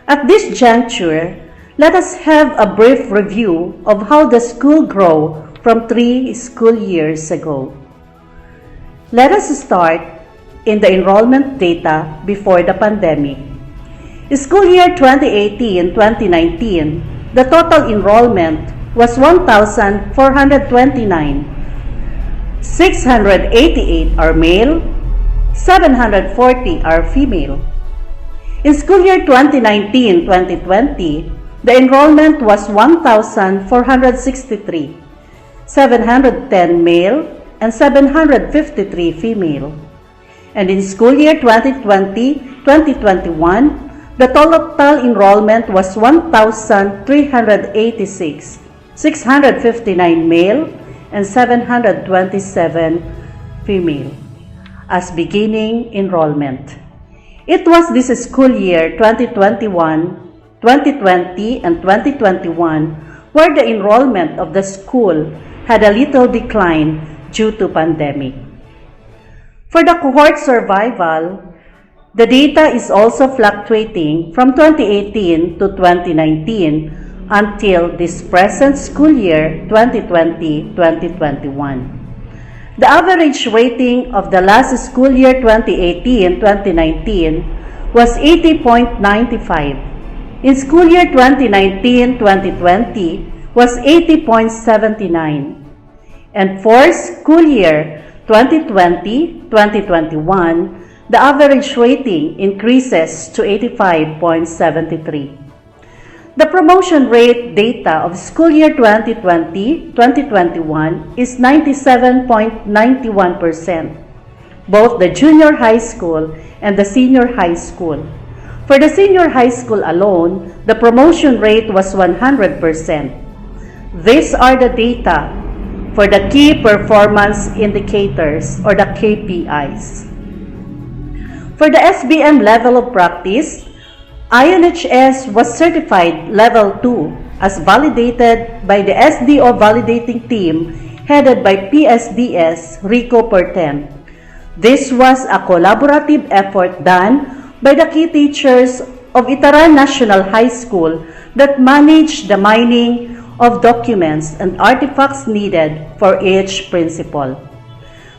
At this juncture, let us have a brief review of how the school grew from 3 school years ago. Let us start in the enrollment data before the pandemic. School year 2018-2019, the total enrollment was 1,429. 688 are male, 740 are female. In school year 2019-2020, the enrollment was 1,463, 710 male, and 753 female. And in school year 2020-2021, the total enrollment was 1,386, 659 male, and 727 female as beginning enrollment. It was this school year 2020 and 2021 where the enrollment of the school had a little decline due to pandemic. For the cohort survival, the data is also fluctuating from 2018 to 2019 until this present school year 2020-2021. The average rating of the last school year 2018-2019 was 80.95. In school year 2019-2020 was 80.79. And for school year 2020-2021, the average rating increases to 85.73. The promotion rate data of school year 2020-2021 is 97.91%, both the junior high school and the senior high school. For the senior high school alone, the promotion rate was 100%. These are the data for the key performance indicators or the KPIs. For the SBM level of practice, INHS was certified level 2 as validated by the SDO validating team headed by PSDS Rico Pertem. This was a collaborative effort done by the key teachers of Itaran National High School that managed the mining of documents and artifacts needed for each principal.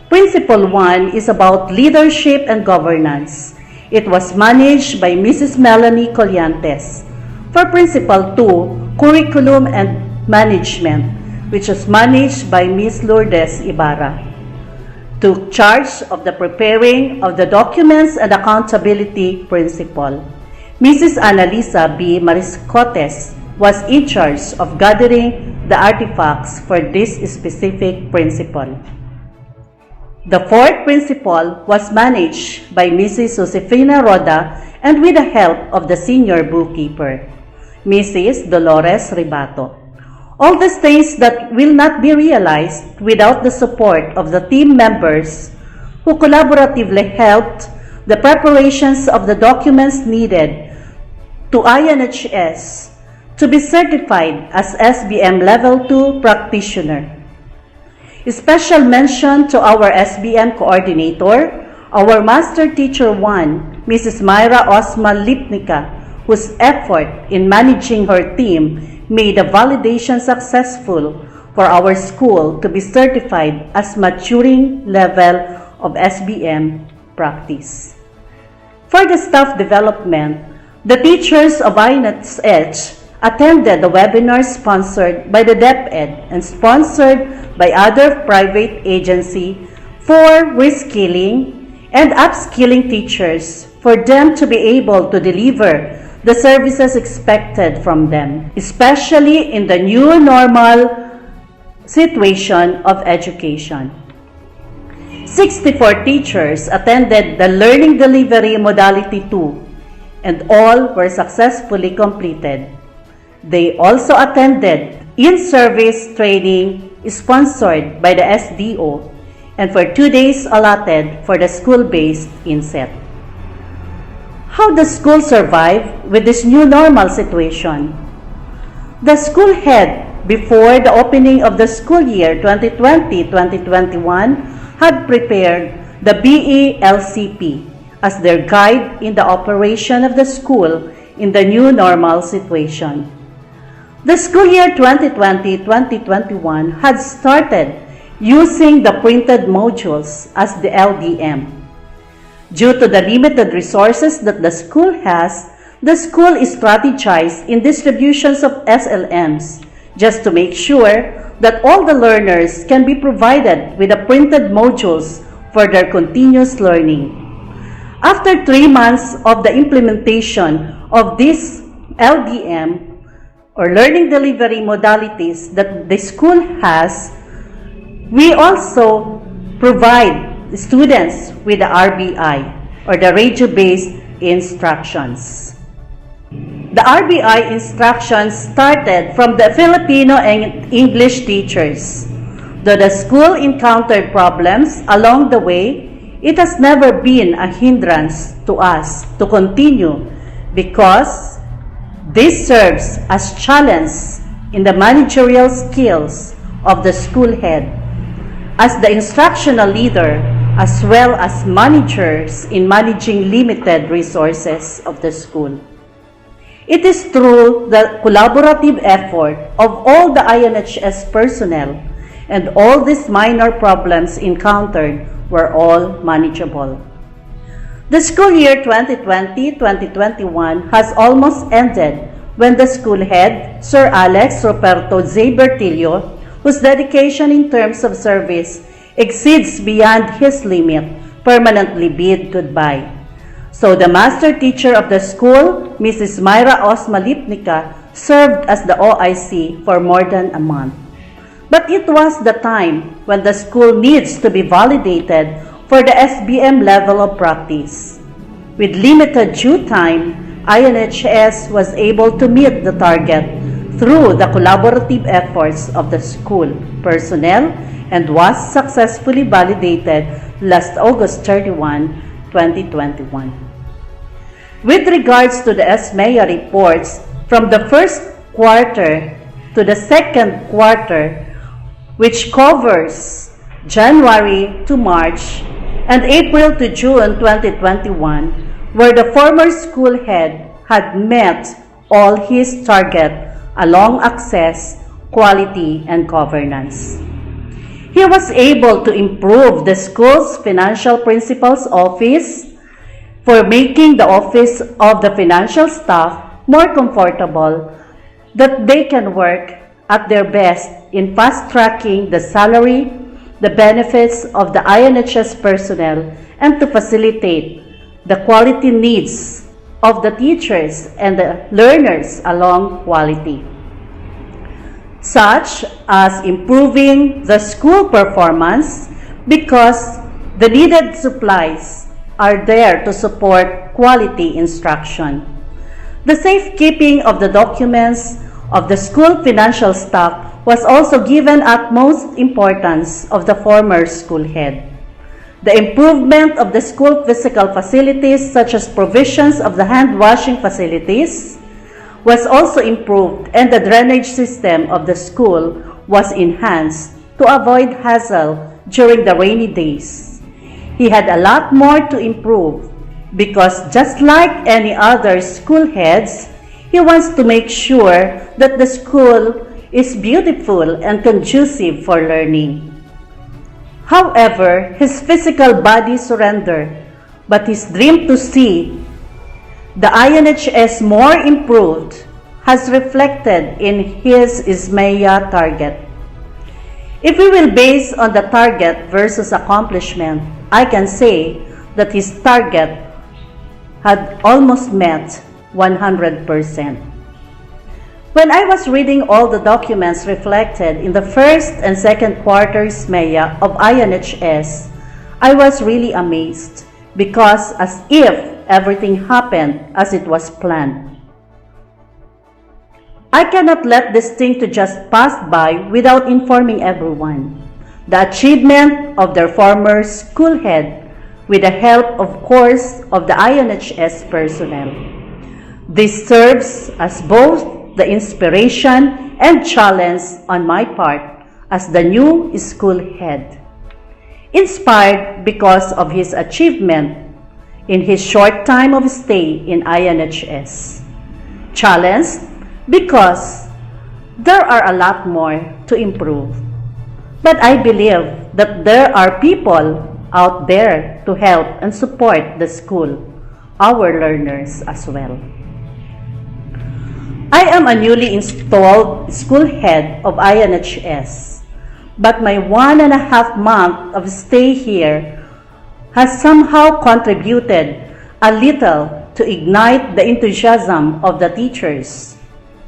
Principle 1 is about leadership and governance. It was managed by Mrs. Melanie Colliantes. For Principle 2, Curriculum and Management, which was managed by Ms. Lourdes Ibarra. Took charge of the preparing of the documents and accountability principle. Mrs. Annalisa B. Mariscotes was in charge of gathering the artifacts for this specific principle. The fourth principle was managed by Mrs. Josefina Roda and with the help of the senior bookkeeper, Mrs. Dolores Ribato. All these things that will not be realized without the support of the team members who collaboratively helped the preparations of the documents needed to INHS to be certified as SBM Level 2 practitioner. Special mention to our SBM coordinator, our Master Teacher 1, Mrs. Myra Osman Lipnica, whose effort in managing her team made the validation successful for our school to be certified as maturing level of SBM practice. For the staff development, the teachers of INHS attended the webinar sponsored by the DepEd and sponsored by other private agencies for reskilling and upskilling teachers for them to be able to deliver the services expected from them, especially in the new normal situation of education. 64 teachers attended the Learning Delivery Modality 2 and all were successfully completed. They also attended in-service training sponsored by the SDO and for 2 days allotted for the school-based inset. How does school survive with this new normal situation? The school head, before the opening of the school year 2020-2021, had prepared the BELCP as their guide in the operation of the school in the new normal situation. The school year 2020-2021 had started using the printed modules as the LDM. Due to the limited resources that the school has, the school is strategized in distributions of SLMs just to make sure that all the learners can be provided with the printed modules for their continuous learning. After 3 months of the implementation of this LDM, or learning delivery modalities that the school has, we also provide students with the RBI, or the radio-based instructions. The RBI instructions started from the Filipino and English teachers. Though the school encountered problems along the way, it has never been a hindrance to us to continue because this serves as challenge in the managerial skills of the school head, as the instructional leader, as well as managers in managing limited resources of the school. It is through the collaborative effort of all the INHS personnel and all these minor problems encountered were all manageable. The school year 2020-2021 has almost ended when the school head, Sir Alex Roberto Z. Bertillo, whose dedication in terms of service exceeds beyond his limit, permanently bid goodbye. So the master teacher of the school, Mrs. Myra Osma Lipnica, served as the OIC for more than a month. But it was the time when the school needs to be validated for the SBM level of practice. With limited due time, INHS was able to meet the target through the collaborative efforts of the school personnel and was successfully validated last August 31, 2021. With regards to the SMEA reports, from the first quarter to the second quarter, which covers January to March and April to June 2021, where the former school head had met all his target along access, quality, and governance. He was able to improve the school's financial principal's office for making the office of the financial staff more comfortable, that they can work at their best in fast-tracking the salary, the benefits of the INHS personnel, and to facilitate the quality needs of the teachers and the learners along quality, such as improving the school performance because the needed supplies are there to support quality instruction. The safekeeping of the documents of the school financial staff was also given utmost importance of the former school head. The improvement of the school physical facilities, such as provisions of the hand-washing facilities, was also improved, and the drainage system of the school was enhanced to avoid hassle during the rainy days. He had a lot more to improve because, just like any other school heads, he wants to make sure that the school is beautiful and conducive for learning. However, his physical body surrendered, but his dream to see the INHS more improved has reflected in his SMEA target. If we will base on the target versus accomplishment, I can say that his target had almost met 100%. When I was reading all the documents reflected in the first and second quarter SMEA of INHS, I was really amazed because as if everything happened as it was planned. I cannot let this thing to just pass by without informing everyone the achievement of their former school head with the help, of course, of the INHS personnel. This serves as both the inspiration and challenge on my part as the new school head. Inspired because of his achievement in his short time of stay in INHS. Challenged because there are a lot more to improve. But I believe that there are people out there to help and support the school, our learners as well. I am a newly installed school head of INHS, but my 1.5 months of stay here has somehow contributed a little to ignite the enthusiasm of the teachers,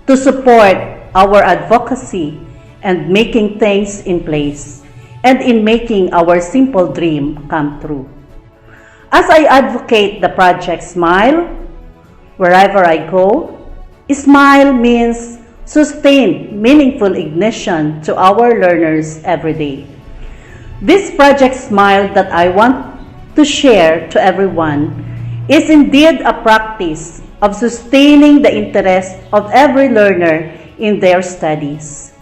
to support our advocacy and making things in place, and in making our simple dream come true. As I advocate the project SMILE, wherever I go, SMILE means sustained, meaningful ignition to our learners every day. This project SMILE that I want to share to everyone is indeed a practice of sustaining the interest of every learner in their studies.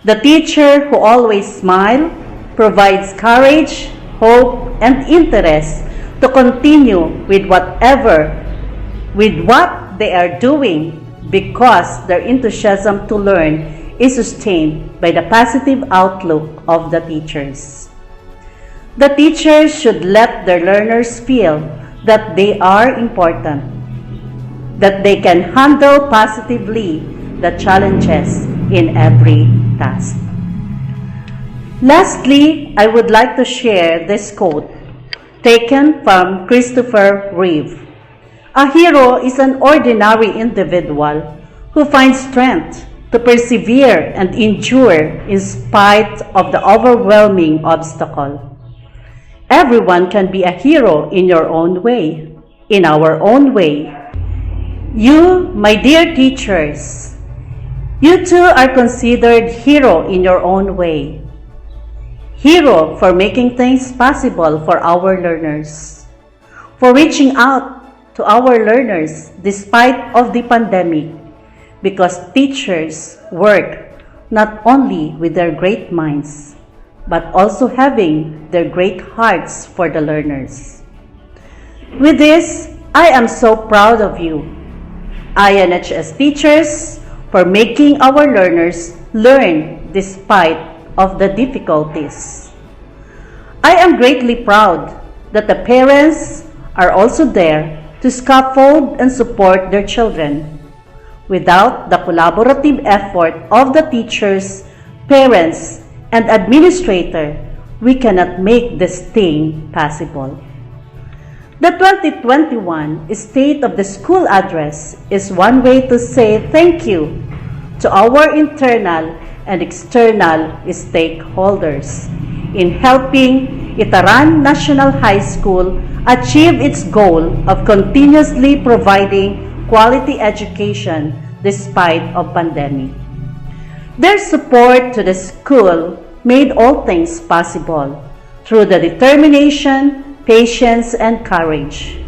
The teacher who always smiles provides courage, hope, and interest to continue with what they are doing, because their enthusiasm to learn is sustained by the positive outlook of the teachers. The teachers should let their learners feel that they are important, that they can handle positively the challenges in every task. Lastly, I would like to share this quote taken from Christopher Reeve. A hero is an ordinary individual who finds strength to persevere and endure in spite of the overwhelming obstacle. Everyone can be a hero in your own way, in our own way. You, my dear teachers, you too are considered hero in your own way. Hero for making things possible for our learners, for reaching out to our learners despite of the pandemic, because teachers work not only with their great minds, but also having their great hearts for the learners. With this, I am so proud of you, INHS teachers, for making our learners learn despite of the difficulties. I am greatly proud that the parents are also there to scaffold and support their children. Without the collaborative effort of the teachers, parents, and administrator, we cannot make this thing possible. The 2021 State of the School Address is one way to say thank you to our internal and external stakeholders in helping Itaran National High School achieve its goal of continuously providing quality education despite of pandemic. Their support to the school made all things possible through the determination, patience, and courage.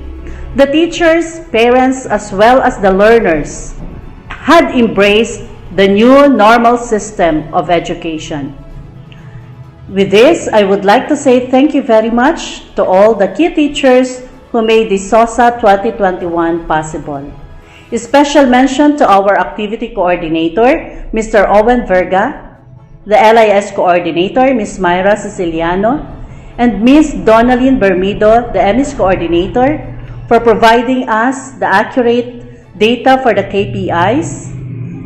The teachers, parents, as well as the learners had embraced the new normal system of education. With this, I would like to say thank you very much to all the key teachers who made the SOSA 2021 possible. A special mention to our activity coordinator, Mr. Owen Verga, the LIS coordinator, Ms. Myra Siciliano, and Ms. Donaline Bermido, the MS coordinator, for providing us the accurate data for the KPIs.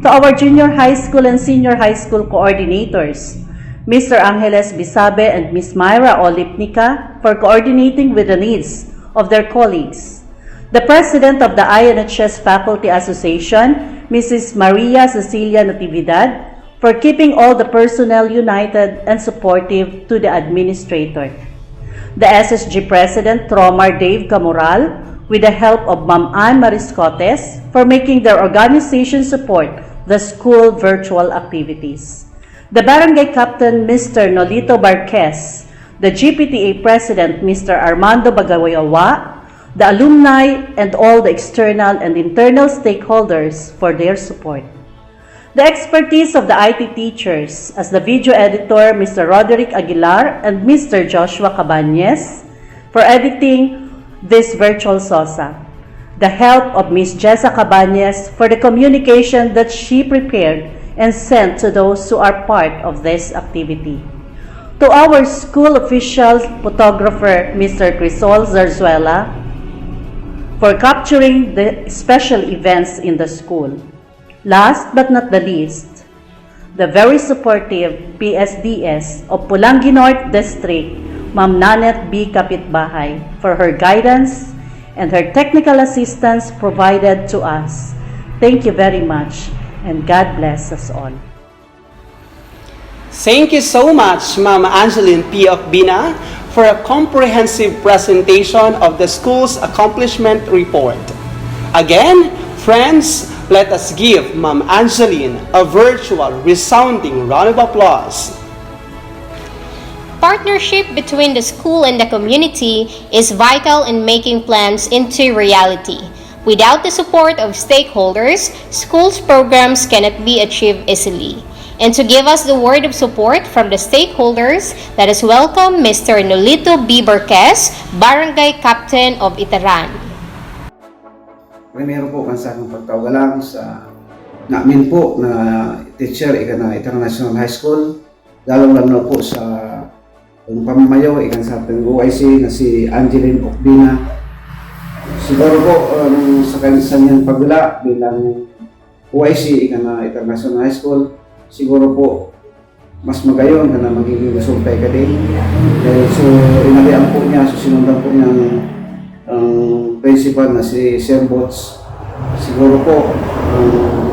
To our junior high school and senior high school coordinators, Mr. Angeles Bisabe and Ms. Myra Olipnica, for coordinating with the needs of their colleagues. The President of the INHS Faculty Association, Mrs. Maria Cecilia Natividad, for keeping all the personnel united and supportive to the administrator. The SSG President, Tromar Dave Camoral, with the help of Ma'am Ann Mariscotes, for making their organization support the school virtual activities. The Barangay Captain, Mr. Nolito Barquez, the GPTA President, Mr. Armando Bagawayawa, the alumni, and all the external and internal stakeholders for their support. The expertise of the IT teachers, as the video editor, Mr. Roderick Aguilar and Mr. Joshua Cabañez, for editing this virtual SOSA. The help of Ms. Jessa Cabañez for the communication that she prepared and sent to those who are part of this activity. To our school official photographer, Mr. Crisol Zarzuela, for capturing the special events in the school. Last but not the least, the very supportive PSDS of Pulangi North District, Ma'am Nanet B. Kapitbahay, for her guidance and her technical assistance provided to us. Thank you very much, and God bless us all. Thank you so much, Ma'am Angeline P. Okbina, for a comprehensive presentation of the school's accomplishment report. Again, friends, let us give Ma'am Angeline a virtual resounding round of applause. Partnership between the school and the community is vital in making plans into reality. Without the support of stakeholders, schools programs cannot be achieved easily. And to give us the word of support from the stakeholders, let us welcome Mr. Nolito B. Barquez, Barangay Captain of Itaran. Primero po, mansakang pagkawagalang sa namin po na teacher na Itaran National High School, lalong-lalo po sa pamamayo sa ating OIC na si Angeline Okbina. Siguro po sa kanyang pagwala bilang OIC na International High School, siguro po mas magayon na magiging resulta ka din. So inalian po niya, susundan po niya ang principal na si Sir Bots. Siguro po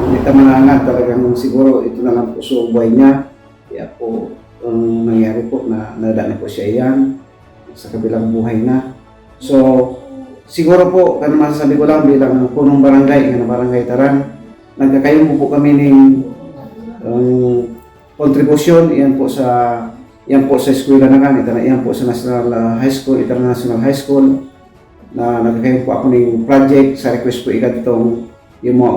hindi tamanangan talagang siguro ito na lang po sa buhay niya. Kaya po nangyari po na nadaan po siya yan sa kabilang buhay na. So siguro po, kung masasabi ko lang bilang punong barangay, barangay Itaran, nagkakayon po kami ng kontribusyon, yan po sa eskwela na kan, yan po sa National High School, International High School, na nagkakayon po ako ng project sa request po itong yung mga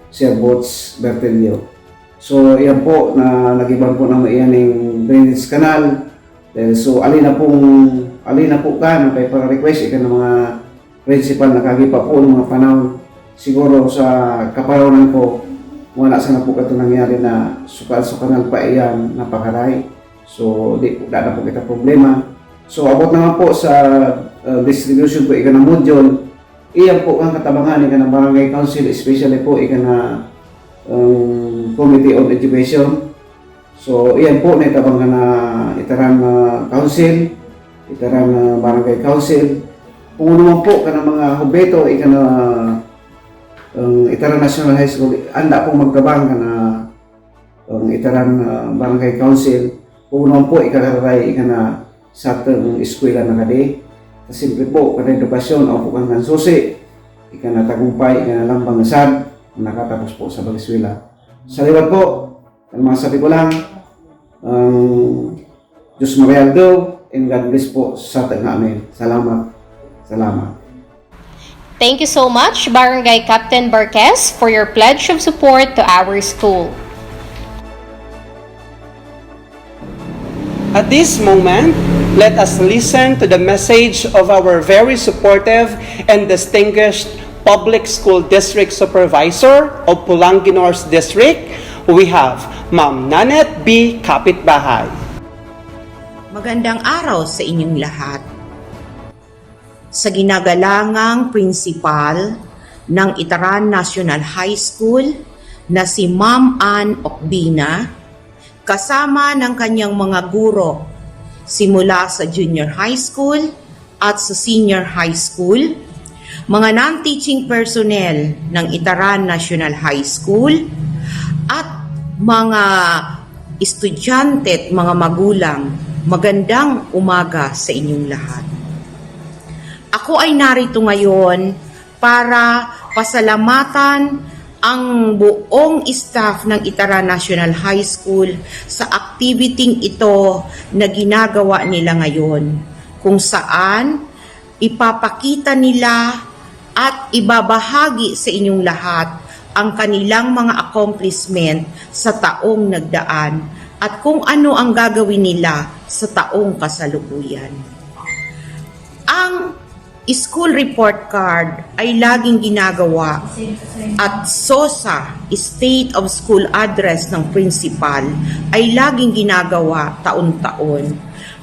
Sir Bots Bertelio. So yan po na nag-ibang po naman iyan ng drainage canal. So alin na po ka kay para request ng mga principal na kagipa po ng mga panahon. Siguro sa kaparanan ko wala sana po ito nangyari na sukal-sukanal pa iyan napakaray. So di po na po kita problema. So abot naman po sa distribution po ikan ng module. Iyan po ang katabangan ikan ng barangay council, especially po ikan na Committee on Education. So iyan po naitabang na Itaran Council, Itaran Barangay Council. Kung naman po ka ng mga hubeto, ika na Itaran National High School, anda po magkabang ka na Itaran Barangay Council. Kung naman po ikararay, ika na sa atong eskwela na kadi. Simple po, kada edukasyon, o po kang susi, ika na tagumpay, ika na lambang nasad, nakatapos po sa Bagiswela. Sa liwat po, ang masabi ko lang, Diyos Marialdo, and God bless po sa ating namin. Salamat. Salamat. Thank you so much, Barangay Captain Barquez, for your pledge of support to our school. At this moment, let us listen to the message of our very supportive and distinguished Public School District Supervisor of Pulangi North District. We have Ma'am Nanet B. Kapitbahay. Magandang araw sa inyong lahat. Sa ginagalangang principal ng Itaran National High School na si Ma'am Ann Okbina, kasama ng kanyang mga guro simula sa junior high school at sa senior high school, mga non-teaching personnel ng Itaran National High School, at mga estudyante at mga magulang, magandang umaga sa inyong lahat. Ako ay narito ngayon para pasalamatan ang buong staff ng Itaran National High School sa activity ito na ginagawa nila ngayon, kung saan ipapakita nila at ibabahagi sa inyong lahat ang kanilang mga accomplishment sa taong nagdaan at kung ano ang gagawin nila sa taong kasalukuyan. Ang school report card ay laging ginagawa at SOSA, State of School Address ng principal, ay laging ginagawa taon-taon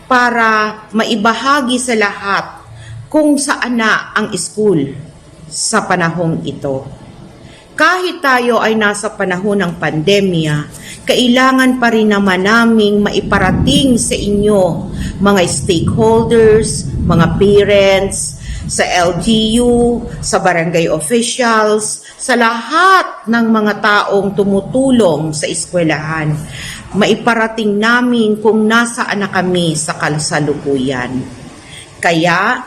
para maibahagi sa lahat kung saan na ang school sa panahong ito. Kahit tayo ay nasa panahon ng pandemya, kailangan pa rin naman naming maiparating sa inyo, mga stakeholders, mga parents, sa LGU, sa barangay officials, sa lahat ng mga taong tumutulong sa eskwelahan, maiparating namin kung nasaan na kami sa kasalukuyan. Kaya,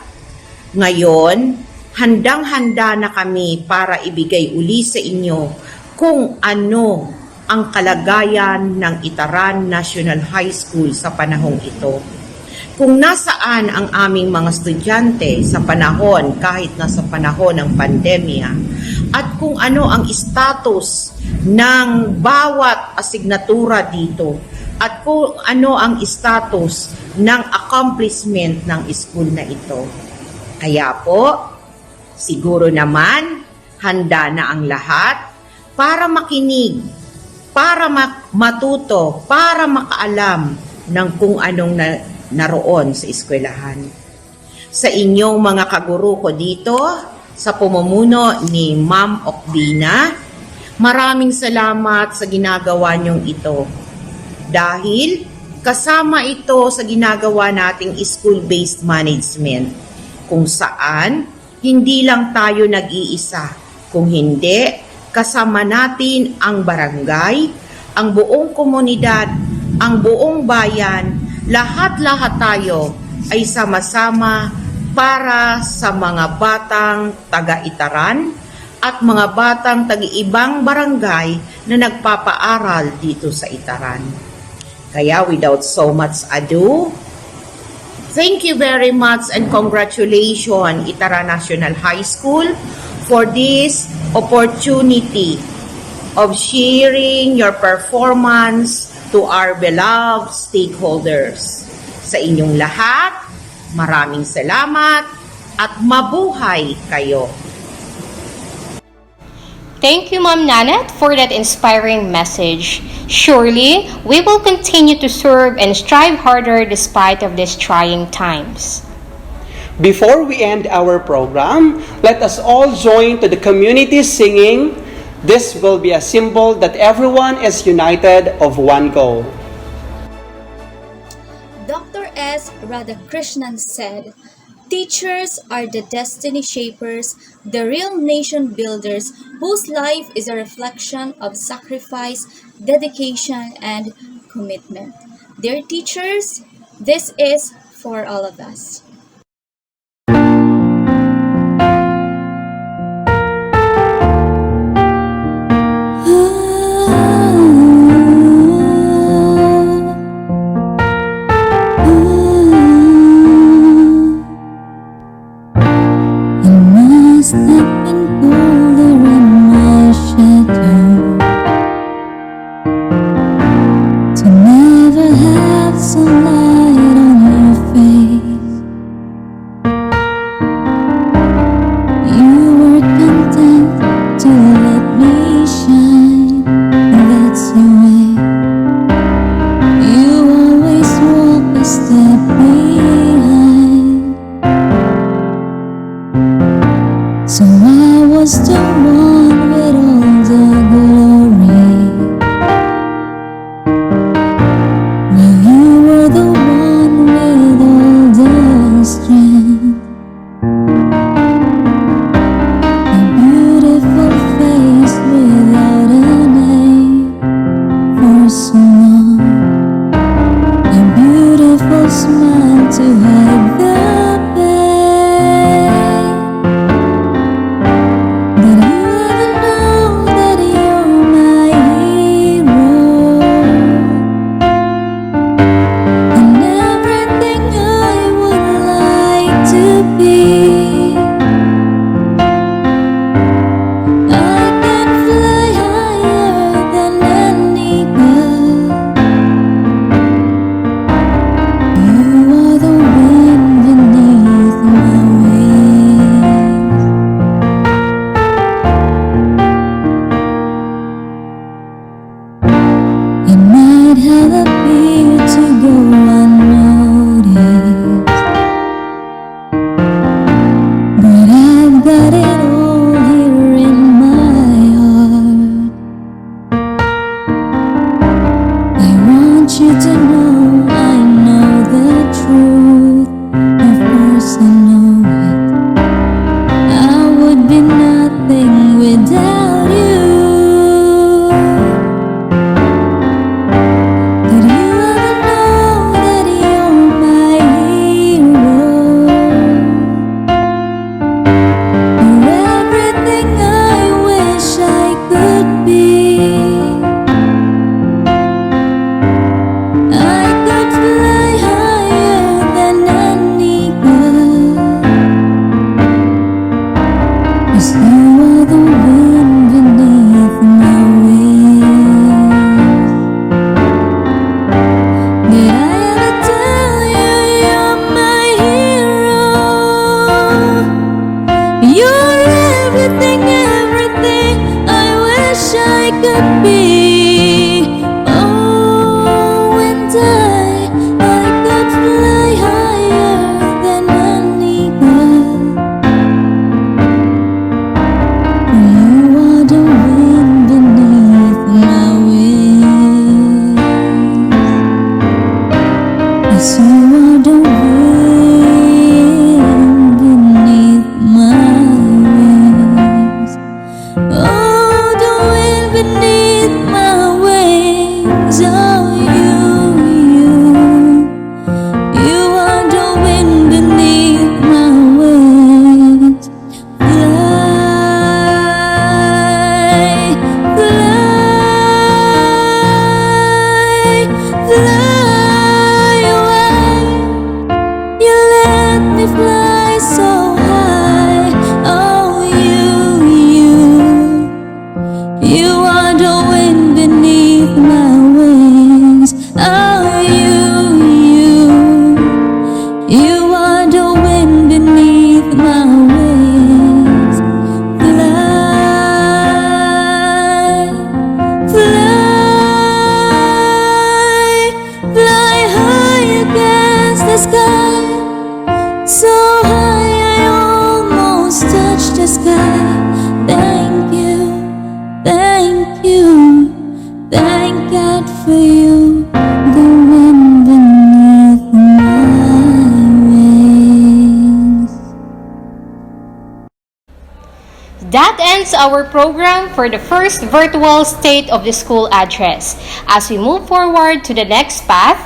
ngayon, handang-handa na kami para ibigay uli sa inyo kung ano ang kalagayan ng Itaran National High School sa panahong ito. Kung nasaan ang aming mga estudyante sa panahon, kahit nasa panahon ng pandemya, at kung ano ang status ng bawat asignatura dito, at kung ano ang status ng accomplishment ng school na ito. Kaya po, siguro naman, handa na ang lahat para makinig, para matuto, para makaalam ng kung anong naroon sa eskwelahan. Sa inyong mga kaguro ko dito, sa pamumuno ni Ma'am Okbina, maraming salamat sa ginagawa niyong ito. Dahil kasama ito sa ginagawa nating school-based management, kung saan hindi lang tayo nag-iisa, kung hindi, kasama natin ang barangay, ang buong komunidad, ang buong bayan, lahat-lahat tayo ay sama-sama para sa mga batang taga-Itaran at mga batang taga-ibang barangay na nagpapaaral dito sa Itaran. Kaya without so much ado, thank you very much and congratulations Itaran National High School for this opportunity of sharing your performance to our beloved stakeholders. Sa inyong lahat, maraming salamat at mabuhay kayo. Thank you, Ma'am Nanette, for that inspiring message. Surely, we will continue to serve and strive harder despite of these trying times. Before we end our program, let us all join to the community singing. This will be a symbol that everyone is united of one goal. Dr. S. Radhakrishnan said, "Teachers are the destiny shapers, the real nation builders whose life is a reflection of sacrifice, dedication, and commitment." Dear teachers, this is for all of us. So I was the one with all the glory, while you were the one with all the strength. A beautiful face without a name for so long, a beautiful smile to hide the fly away. You let me fly so high. Oh, you are the wind beneath my wings. Oh, you are the wind beneath my wings. Fly, fly, fly high against the sky. So high I almost touch the sky. Thank you, thank you, thank God for you, the wind beneath my wings. That ends our program for the first virtual State of the School address. As we move forward to the next path,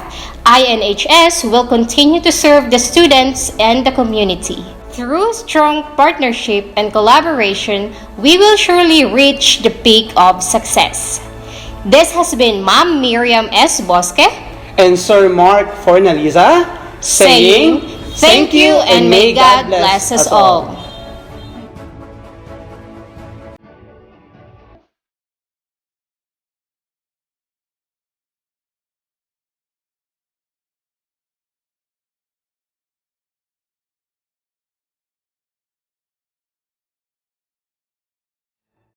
INHS will continue to serve the students and the community. Through strong partnership and collaboration, we will surely reach the peak of success. This has been Ma'am Miriam S. Bosque And Sir Mark Fornaliza saying, thank you and may God bless us all.